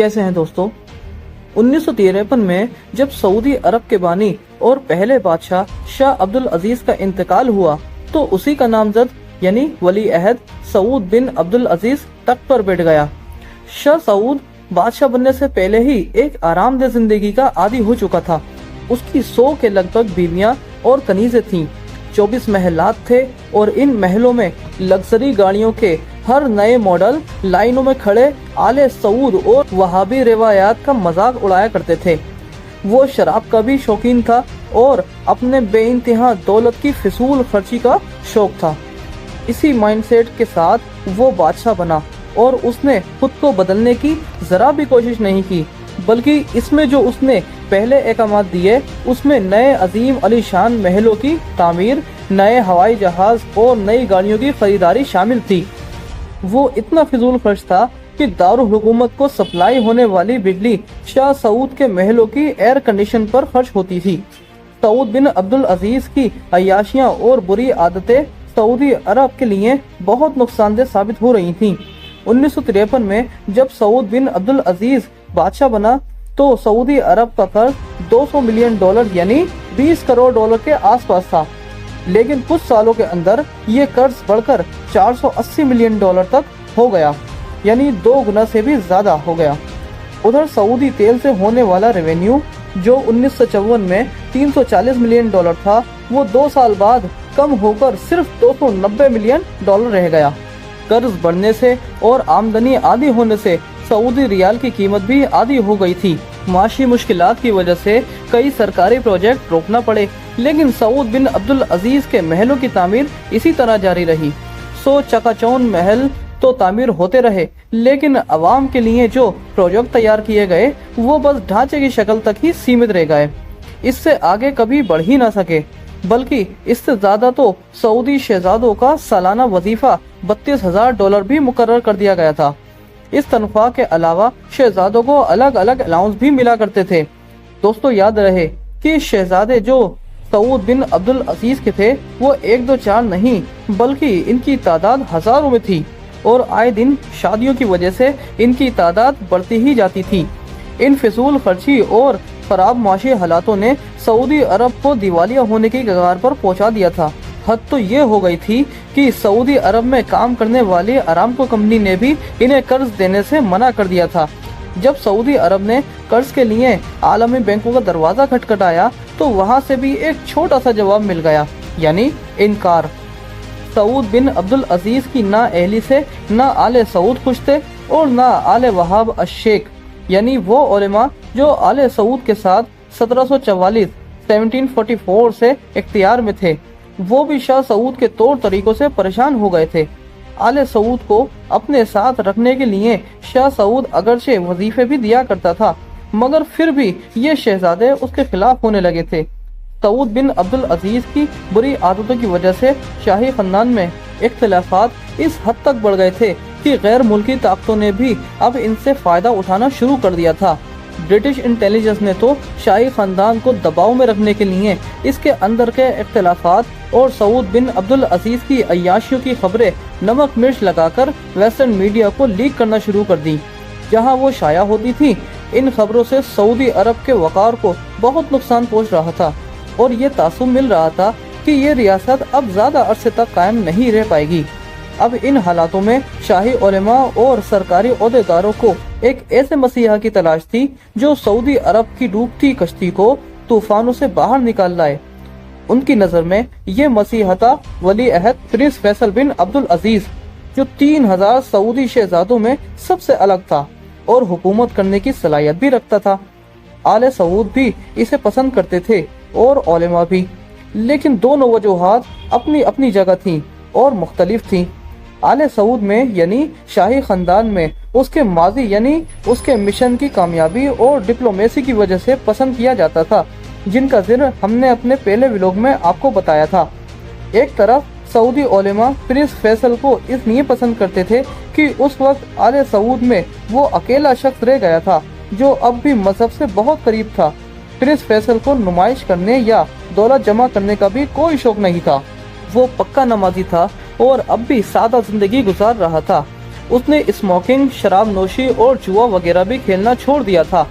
कैसे हैं दोस्तों। 1953 में जब सऊदी अरब के बानी और पहले बादशाह शाह अब्दुल अजीज का इंतकाल हुआ तो उसी का नामजद यानी वली अहद सऊद बिन अब्दुल अजीज तख्त पर बैठ गया। शाह सऊद बादशाह बनने से पहले ही एक आरामदेह जिंदगी का आदी हो चुका था। उसकी 100 के लगभग बीवियां और कनीजें थीं। 24 महलात थे और इन महलों में लग्जरी गाड़ियों के हर नए मॉडल लाइनों में खड़े आले सऊद और वहाबी रिवायात का मजाक उड़ाया करते थे। वो शराब का भी शौकीन था और अपने बेइंतहा दौलत की फिजूल खर्ची का शौक था। इसी माइंडसेट के साथ वो बादशाह बना और उसने खुद को बदलने की जरा भी कोशिश नहीं की, बल्कि इसमें जो उसने पहले अहकाम दिए उसमें नए अजीम अलीशान महलों की तामीर, नए हवाई जहाज और नई गाड़ियों की खरीदारी शामिल थी। वो इतना फिजूल खर्च था कि दारुल हुकूमत को सप्लाई होने वाली बिजली शाह सऊद के महलों की एयर कंडीशन पर खर्च होती थी। सऊद बिन अब्दुल अजीज की अय्याशियां और बुरी आदतें सऊदी अरब के लिए बहुत नुकसानदेह साबित हो रही थीं। 1953 में जब सऊद बिन अब्दुल अजीज बादशाह बना तो सऊदी अरब का कर्ज $200 मिलियन यानी 20 करोड़ डॉलर के आसपास था, लेकिन कुछ सालों के अंदर ये कर्ज बढ़कर $480 मिलियन तक हो गया, यानी 2 गुना से भी ज्यादा हो गया। उधर सऊदी तेल से होने वाला रेवेन्यू जो 1954 में $340 मिलियन था, वो 2 साल बाद कम होकर सिर्फ $290 मिलियन रह गया। कर्ज बढ़ने से और आमदनी आधी होने से सऊदी रियाल की कीमत भी आधी हो गई थी। माशी मुश्किलात की वजह से कई सरकारी प्रोजेक्ट रोकना पड़े, लेकिन सऊद बिन अब्दुल अजीज के महलों की तामीर इसी तरह जारी रही। 100 चकाचौंध महल तो तामीर होते रहे, लेकिन अवाम के लिए जो प्रोजेक्ट तैयार किए गए वो बस ढांचे की शक्ल तक ही सीमित रह गए। इससे आगे कभी बढ़ ही ना सके, बल्कि इससे ज्यादा तो सऊदी शहजादों का सालाना वजीफा $32,000 भी मुकर्रर कर दिया गया था। इस तनख्वाह के अलावा शहजादों को अलग अलग अलाउंस भी मिला करते थे। दोस्तों याद रहे कि शहजादे जो सऊद बिन अब्दुल अजीज के थे वो 1-2-4 नहीं, बल्कि इनकी तादाद हजारों में थी और आए दिन शादियों की वजह से इनकी तादाद बढ़ती ही जाती थी। इन फिजूल खर्ची और खराब माशी हालातों ने सऊदी अरब को दिवालिया होने की कगार पर पहुंचा दिया था। हद तो ये हो गई थी कि सऊदी अरब में काम करने वाली अरामको कंपनी ने भी इन्हें कर्ज देने से मना कर दिया था। जब सऊदी अरब ने कर्ज के लिए आलमी बैंकों का दरवाजा खटखटाया तो वहां से भी एक छोटा सा जवाब मिल गया, यानी इनकार। सऊद बिन अब्दुल अजीज की ना अहली से ना आले सऊद खुश थे और ना आले वहाब अश-शेख, यानी वो उलेमा जो आले सऊद के साथ 1744 से इख्तियार में थे, वो भी शाह सऊद के तौर तरीकों से परेशान हो गए थे। आले सऊद को अपने साथ रखने के लिए शाह सऊद अगरचे वजीफे भी दिया करता था, मगर फिर भी ये शहजादे उसके खिलाफ होने लगे थे। सऊद बिन अब्दुल अजीज की बुरी आदतों की वजह से शाही खानदान में इख्तिलाफात इस हद तक बढ़ गए थे कि गैर मुल्की ताकतों ने भी अब इनसे फायदा उठाना शुरू कर दिया था। ब्रिटिश इंटेलिजेंस ने तो शाही खानदान को दबाव में रखने के लिए इसके अंदर के इख्तिलाफात और सऊद बिन अब्दुल अजीज की अय्याशियों की खबरें नमक मिर्च लगाकर वेस्टर्न मीडिया को लीक करना शुरू कर दी। जहां वो शाया होती थी, इन खबरों से सऊदी अरब के वकार को बहुत नुकसान पहुंच रहा था और ये तासुब मिल रहा था कि ये रियासत अब ज्यादा अरसे तक कायम नहीं रह पाएगी। अब इन हालातों में शाही उलेमा और सरकारी ओहदेदारों को एक ऐसे मसीहा की तलाश थी जो सऊदी अरब की डूबती कश्ती को तूफानों से बाहर निकाल लाए। उनकी नजर में ये मसीहा था वली अहद प्रिंस फैसल बिन अब्दुल अजीज, जो 3000 सऊदी शहजादों में सबसे अलग था और हुकूमत करने की सलाहियत भी रखता था। आले सऊद भी इसे पसंद करते थे और उलेमा भी, लेकिन दोनों वजूहात अपनी अपनी जगह थी और मुख्तलिफ थी। आले सऊद में यानी शाही खानदान में उसके माजी यानी उसके मिशन की कामयाबी और डिप्लोमेसी की वजह से पसंद किया जाता था, जिनका जिक्र हमने अपने पहले व्लॉग में आपको बताया था। एक तरफ सऊदी उलेमा प्रिंस फैसल को इसलिए पसंद करते थे कि उस वक्त आले सऊद में वो अकेला शख्स रह गया था जो अब भी मजहब से बहुत करीब था। प्रिंस फैसल को नुमाइश करने या दौलत जमा करने का भी कोई शौक नहीं था। वो पक्का नमाजी था और अब भी सादा जिंदगी गुजार रहा था। اس نے स्मोकिंग, शराब नोशी और जुआ वगैरह भी खेलना छोड़ दिया था।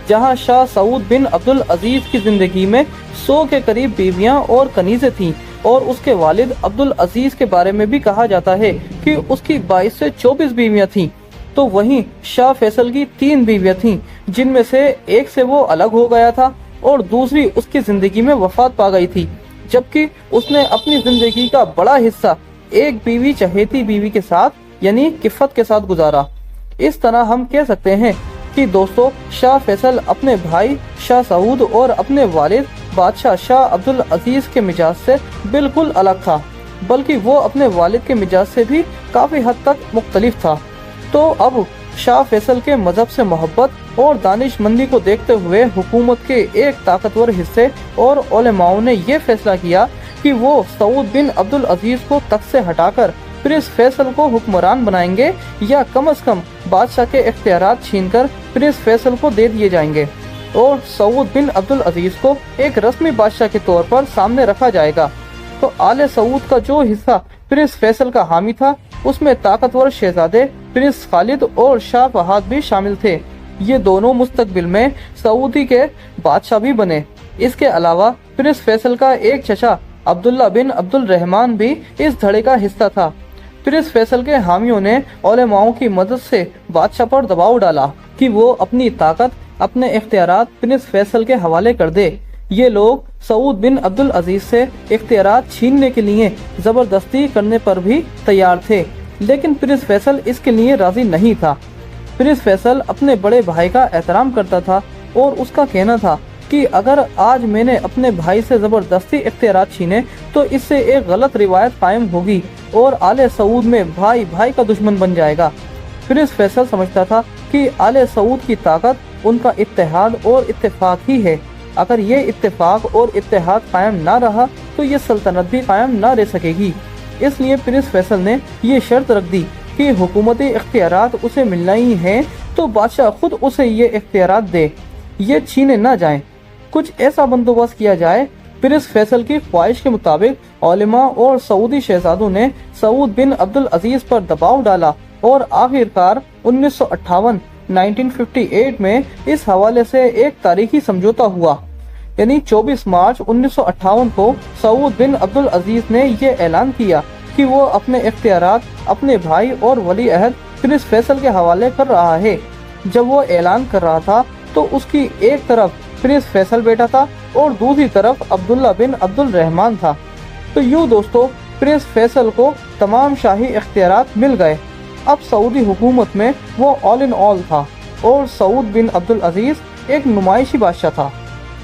जहां शाह सऊद बिन अब्दुल अजीज की जिंदगी में 100 के करीब बीवियां और कनीज़ें थीं और उसके वालिद अब्दुल अजीज के बारे में भी कहा जाता है कि उसकी 22 से 24 बीवियां थीं। तो वहीं शाह फैसल की 3 बीवियां थीं, जिनमें से एक से वो अलग हो गया था और दूसरी उसकी जिंदगी में वफात पा गई थी, जबकि उसने अपनी जिंदगी का बड़ा हिस्सा एक बीवी चहेती बीवी के साथ यानी किफ़त के साथ गुजारा। इस तरह हम कह सकते हैं कि दोस्तों, शाह फैसल अपने भाई शाह सऊद और अपने वालिद बादशाह शाह अब्दुल अजीज के मिजाज से बिल्कुल अलग था, बल्कि वो अपने वालिद के मिजाज से भी काफ़ी हद तक मुख्तलिफ था। तो अब शाह फैसल के मजहब से मोहब्बत और दानिशमंदी को देखते हुए हुकूमत के एक ताकतवर हिस्से और उलेमाओं ने ये फैसला किया कि वो सऊद बिन अब्दुल अजीज को तख्त से हटाकर प्रिंस फैसल को हुक्मरान बनाएंगे या कम से कम बादशाह के इख्तियारात छीनकर प्रिंस फैसल को दे दिए जाएंगे और सऊद बिन अब्दुल अजीज को एक रस्मी बादशाह के तौर पर सामने रखा जाएगा। तो आले सऊद का जो हिस्सा प्रिंस फैसल का हामी था, उसमें ताकतवर शहजादे प्रिंस खालिद और शाह फहाद भी शामिल थे। ये दोनों मुस्तकबिल में सऊदी के बादशाह भी बने। इसके अलावा प्रिंस फैसल का एक चचा अब्दुल्ला बिन अब्दुल रहमान भी इस धड़े का हिस्सा था। प्रिंस फैसल के हामियों ने उलेमाओं की मदद से बादशाह पर दबाव डाला कि वो अपनी ताकत, अपने इख्तियारात प्रिंस फैसल के हवाले कर दे। ये लोग सऊद बिन अब्दुल अजीज से इख्तियारात छीनने के लिए जबरदस्ती करने पर भी तैयार थे, लेकिन प्रिंस फैसल इसके लिए राजी नहीं था। प्रिंस फैसल अपने बड़े भाई का एहतराम करता था और उसका कहना था कि अगर आज मैंने अपने भाई से जबरदस्ती इख्तियारात छीने तो इससे एक गलत रिवायत कायम होगी और आले सऊद में भाई भाई का दुश्मन बन जाएगा। प्रिंस फैसल समझता था कि आले सऊद की ताकत उनका इत्तेहाद और इत्तेफाक ही है। अगर ये इत्तेफाक और इत्तेहाद कायम ना रहा तो ये सल्तनत भी कायम ना रह सकेगी। इसलिए प्रिंस फैसल ने ये शर्त रख दी कि हुकूमती इख्तियारात उसे मिलना ही है तो बादशाह खुद उसे ये इख्तियारात दे, ये छीने ना जाएं। कुछ ऐसा बंदोबस्त किया जाए। प्रिंस फैसल की ख्वाहिश के मुताबिक उलेमा और सऊदी शहजादों ने सऊद बिन अब्दुल अजीज पर दबाव डाला और आखिरकार 1958 में इस हवाले से एक तारीखी समझौता हुआ। यानी 24 मार्च 1958 को सऊद बिन अब्दुल अजीज ने ये ऐलान किया कि वो अपने इख्तियारात अपने भाई और वली अहद प्रिंस फैसल के हवाले कर रहा है। जब वो ऐलान कर रहा था तो उसकी एक तरफ प्रिंस फैसल बैठा था और दूसरी तरफ अब्दुल्ला बिन अब्दुल रहमान था। तो यूँ दोस्तों, प्रिंस फैसल को तमाम शाही इख्तियारात मिल गए। अब सऊदी हुकूमत में वो ऑल इन ऑल था और सऊद बिन अब्दुल अजीज एक नुमाइशी बादशाह था।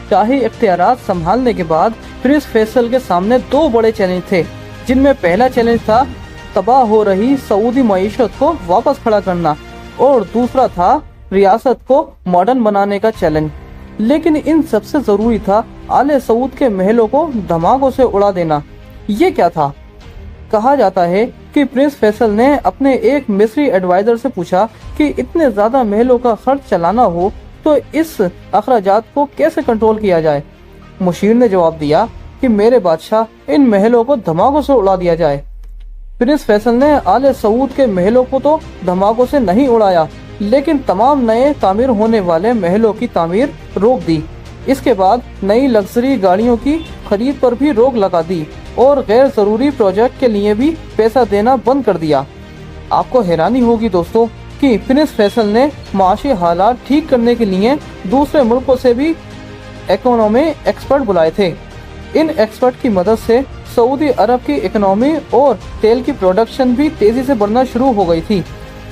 शाही इख्तियारात संभालने के बाद प्रिंस फैसल के सामने 2 बड़े चैलेंज थे, जिनमें पहला चैलेंज था तबाह हो रही सऊदी मईशत को वापस खड़ा करना और दूसरा था रियासत को मॉडर्न बनाने का चैलेंज। लेकिन इन सबसे जरूरी था आले सऊद के महलों को धमाकों से उड़ा देना। ये क्या था? कहा जाता है कि प्रिंस फैसल ने अपने एक मिस्री एडवाइजर से पूछा कि इतने ज्यादा महलों का खर्च चलाना हो तो इस अखराजात को कैसे कंट्रोल किया जाए। मुशीर ने जवाब दिया कि मेरे बादशाह, इन महलों को धमाकों से उड़ा दिया जाए। प्रिंस फैसल ने आले सऊद के महलों को तो धमाकों से नहीं उड़ाया, लेकिन तमाम नए तामीर होने वाले महलों की तामीर रोक दी। इसके बाद नई लग्जरी गाड़ियों की खरीद पर भी रोक लगा दी और गैर जरूरी प्रोजेक्ट के लिए भी पैसा देना बंद कर दिया। आपको हैरानी होगी दोस्तों कि प्रिंस फैसल ने माशी हालात ठीक करने के लिए दूसरे मुल्कों से भी इकोनॉमी एक्सपर्ट बुलाए थे। इन एक्सपर्ट की मदद से सऊदी अरब की इकोनॉमी और तेल की प्रोडक्शन भी तेजी से बढ़ना शुरू हो गई थी।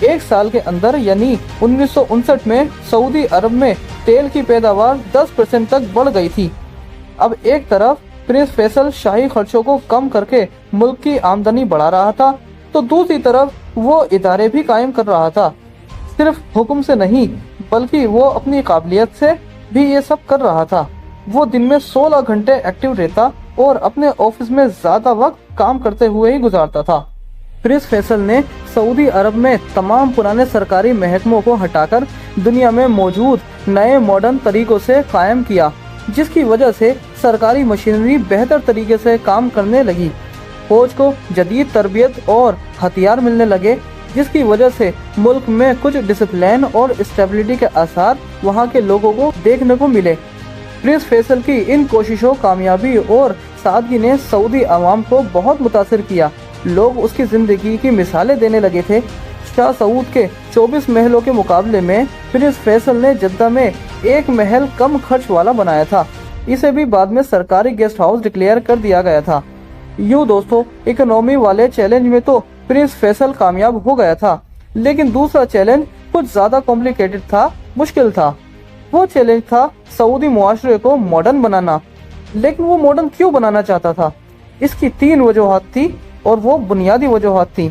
एक साल के अंदर यानी 1959 में सऊदी अरब में तेल की पैदावार 10% तक बढ़ गई थी। अब एक तरफ प्रिंस फैसल शाही खर्चों को कम करके मुल्क की आमदनी बढ़ा रहा था, तो दूसरी तरफ वो इदारे भी कायम कर रहा था। सिर्फ हुक्म से नहीं, बल्कि वो अपनी काबिलियत से भी ये सब कर रहा था। वो दिन में 16 घंटे एक्टिव रहता और अपने ऑफिस में ज्यादा वक्त काम करते हुए ही गुजारता था। प्रिंस फैसल ने सऊदी अरब में तमाम पुराने सरकारी महकमों को हटाकर दुनिया में मौजूद नए मॉडर्न तरीकों से कायम किया, जिसकी वजह से सरकारी मशीनरी बेहतर तरीके से काम करने लगी। फौज को जदीद तरबियत और हथियार मिलने लगे। جس کی وجہ سے ملک میں کچھ ڈسپلین اور اسٹیبلٹی کے آثار وہاں کے لوگوں کو دیکھنے کو ملے۔ پرنس فیصل کی ان کوششوں، کامیابی اور سادگی نے سعودی عوام کو بہت متاثر کیا۔ لوگ اس کی زندگی کی مثالیں دینے لگے تھے۔ شاہ سعود کے 24 محلوں کے مقابلے میں پرنس فیصل نے جدہ میں ایک محل کم خرچ والا بنایا تھا۔ اسے بھی بعد میں سرکاری گیسٹ ہاؤس ڈکلیئر کر دیا گیا تھا۔ یوں دوستو، اکنومی والے چیلنج میں تو پرنس فیصل کامیاب ہو گیا تھا، لیکن دوسرا چیلنج کچھ زیادہ کمپلیکیٹڈ تھا، مشکل تھا۔ وہ چیلنج تھا سعودی معاشرے کو ماڈرن بنانا۔ لیکن وہ ماڈرن کیوں بنانا چاہتا تھا؟ اس کی 3 وجوہات تھی، اور وہ بنیادی وجوہات تھی۔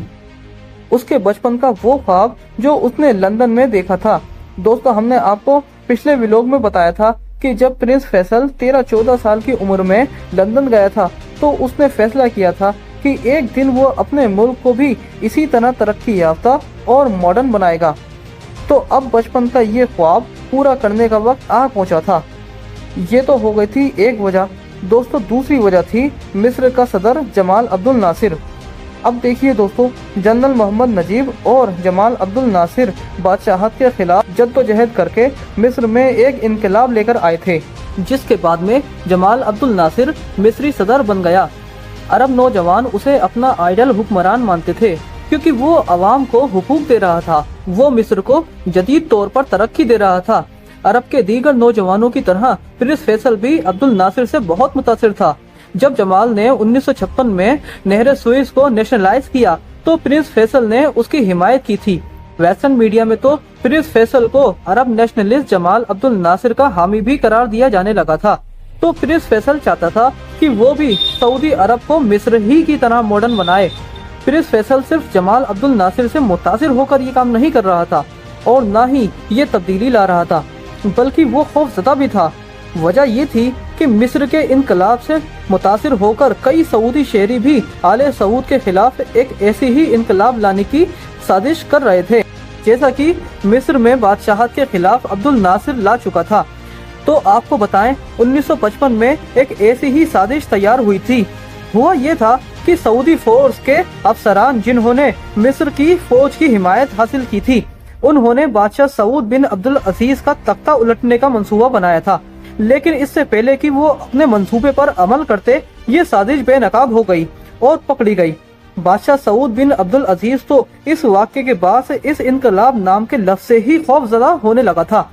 اس کے بچپن کا وہ خواب جو اس نے لندن میں دیکھا تھا۔ دوستو، ہم نے آپ کو پچھلے ویلوگ میں بتایا تھا کہ جب پرنس فیصل 13-14 سال کی عمر میں لندن گیا تھا تو اس نے فیصلہ کیا تھا کہ ایک دن وہ اپنے ملک کو بھی اسی طرح ترقی یافتہ اور ماڈرن بنائے گا۔ تو اب بچپن کا یہ خواب پورا کرنے کا وقت آ پہنچا تھا۔ یہ تو ہو گئی تھی ایک وجہ۔ دوستو، دوسری وجہ تھی مصر کا صدر جمال عبد الناصر۔ اب دیکھیے دوستو، جنرل محمد نجیب اور جمال عبد الناصر بادشاہت کے خلاف جدوجہد کر کے مصر میں ایک انقلاب لے کر آئے تھے، جس کے بعد میں جمال عبد الناصر مصری صدر بن گیا۔ عرب نوجوان اسے اپنا آئیڈل حکمران مانتے تھے، کیونکہ وہ عوام کو حقوق دے رہا تھا، وہ مصر کو جدید طور پر ترقی دے رہا تھا۔ عرب کے دیگر نوجوانوں کی طرح پرنس فیصل بھی عبد الناصر سے بہت متاثر تھا۔ جب جمال نے 1956 میں نہر سوئس کو نیشنلائز کیا تو پرنس فیصل نے اس کی حمایت کی تھی۔ ویسٹرن میڈیا میں تو پرنس فیصل کو عرب نیشنلسٹ جمال عبد الناصر کا حامی بھی قرار دیا جانے لگا تھا۔ تو پرنس فیصل چاہتا تھا کہ وہ بھی سعودی عرب کو مصر ہی کی طرح ماڈرن بنائے۔ پرنس فیصل صرف جمال عبد الناصر سے متاثر ہو کر یہ کام نہیں کر رہا تھا اور نہ ہی یہ تبدیلی لا رہا تھا، بلکہ وہ خوف زدہ بھی تھا۔ وجہ یہ تھی کہ مصر کے انقلاب سے متاثر ہو کر کئی سعودی شہری بھی آل سعود کے خلاف ایک ایسی ہی انقلاب لانے کی سازش کر رہے تھے، جیسا کہ مصر میں بادشاہت کے خلاف عبد الناصر لا چکا تھا۔ تو آپ کو بتائیں، 1955 میں ایک ایسی ہی سازش تیار ہوئی تھی۔ ہوا یہ تھا کہ سعودی فورس کے افسران جنہوں نے مصر کی فوج کی حمایت حاصل کی تھی، انہوں نے بادشاہ سعود بن عبد العزیز کا تختہ الٹنے کا منصوبہ بنایا تھا، لیکن اس سے پہلے کہ وہ اپنے منصوبے پر عمل کرتے، یہ سازش بے نقاب ہو گئی اور پکڑی گئی۔ بادشاہ سعود بن عبد العزیز تو اس واقعے کے بعد سے اس انقلاب نام کے لفظ سے ہی خوف زدہ ہونے لگا تھا۔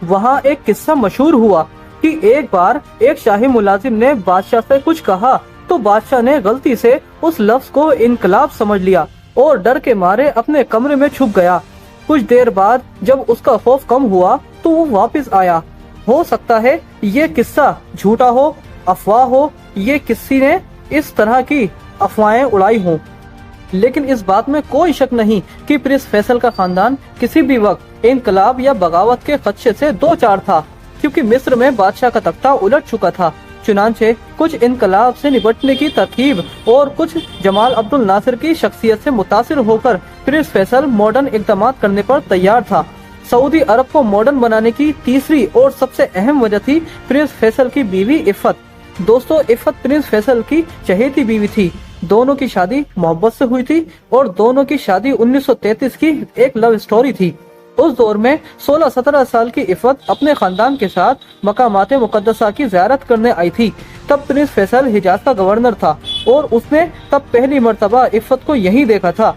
وہاں ایک قصہ مشہور ہوا کہ ایک بار ایک شاہی ملازم نے بادشاہ سے کچھ کہا تو بادشاہ نے غلطی سے اس لفظ کو انقلاب سمجھ لیا اور ڈر کے مارے اپنے کمرے میں چھپ گیا۔ کچھ دیر بعد جب اس کا خوف کم ہوا تو وہ واپس آیا۔ ہو سکتا ہے یہ قصہ جھوٹا ہو، افواہ ہو، یہ کسی نے اس طرح کی افواہیں اڑائی ہوں، لیکن اس بات میں کوئی شک نہیں کہ پرنس فیصل کا خاندان کسی بھی وقت انقلاب یا بغاوت کے خدشے سے دو چار تھا، کیونکہ مصر میں بادشاہ کا تختہ الٹ چکا تھا۔ چنانچہ کچھ انقلاب سے نپٹنے کی ترکیب اور کچھ جمال عبد الناصر کی شخصیت سے متاثر ہو کر پرنس فیصل ماڈرن اقدامات کرنے پر تیار تھا۔ سعودی عرب کو ماڈرن بنانے کی تیسری اور سب سے اہم وجہ تھی پرنس فیصل کی بیوی عفت۔ دوستو، عفت پرنس فیصل کی چہیتی بیوی تھی۔ دونوں کی شادی محبت سے ہوئی تھی اور دونوں کی شادی 1933 کی ایک لو اسٹوری تھی۔ اس دور میں 16-17 سال کی عفت اپنے خاندان کے ساتھ مقامات مقدسہ کی زیارت کرنے آئی تھی۔ تب پرنس فیصل حجاز کا گورنر تھا اور اس نے تب پہلی مرتبہ عفت کو یہیں دیکھا تھا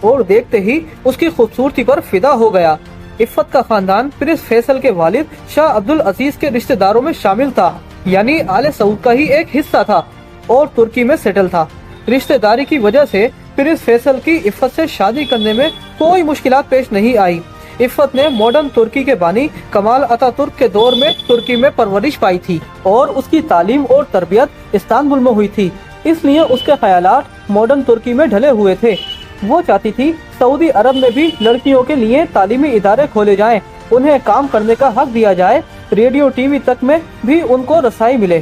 اور دیکھتے ہی اس کی خوبصورتی پر فدا ہو گیا۔ عفت کا خاندان پرنس فیصل کے والد شاہ عبد العزیز کے رشتہ داروں میں شامل تھا، یعنی آل سعود کا ہی ایک حصہ تھا اور ترکی میں سیٹل تھا۔ رشتہ داری کی وجہ سے پرنس فیصل کی عفت سے شادی کرنے میں کوئی مشکلات پیش نہیں آئی۔ عفت نے ماڈرن ترکی کے بانی کمال اتا ترک کے دور میں ترکی میں پرورش پائی تھی اور اس کی تعلیم اور تربیت استنبول میں ہوئی تھی، اس لیے اس کے خیالات ماڈرن ترکی میں ڈھلے ہوئے تھے۔ وہ چاہتی تھی سعودی عرب میں بھی لڑکیوں کے لیے تعلیمی ادارے کھولے جائیں، انہیں کام کرنے کا حق دیا جائے، ریڈیو ٹی وی تک میں بھی ان کو رسائی ملے۔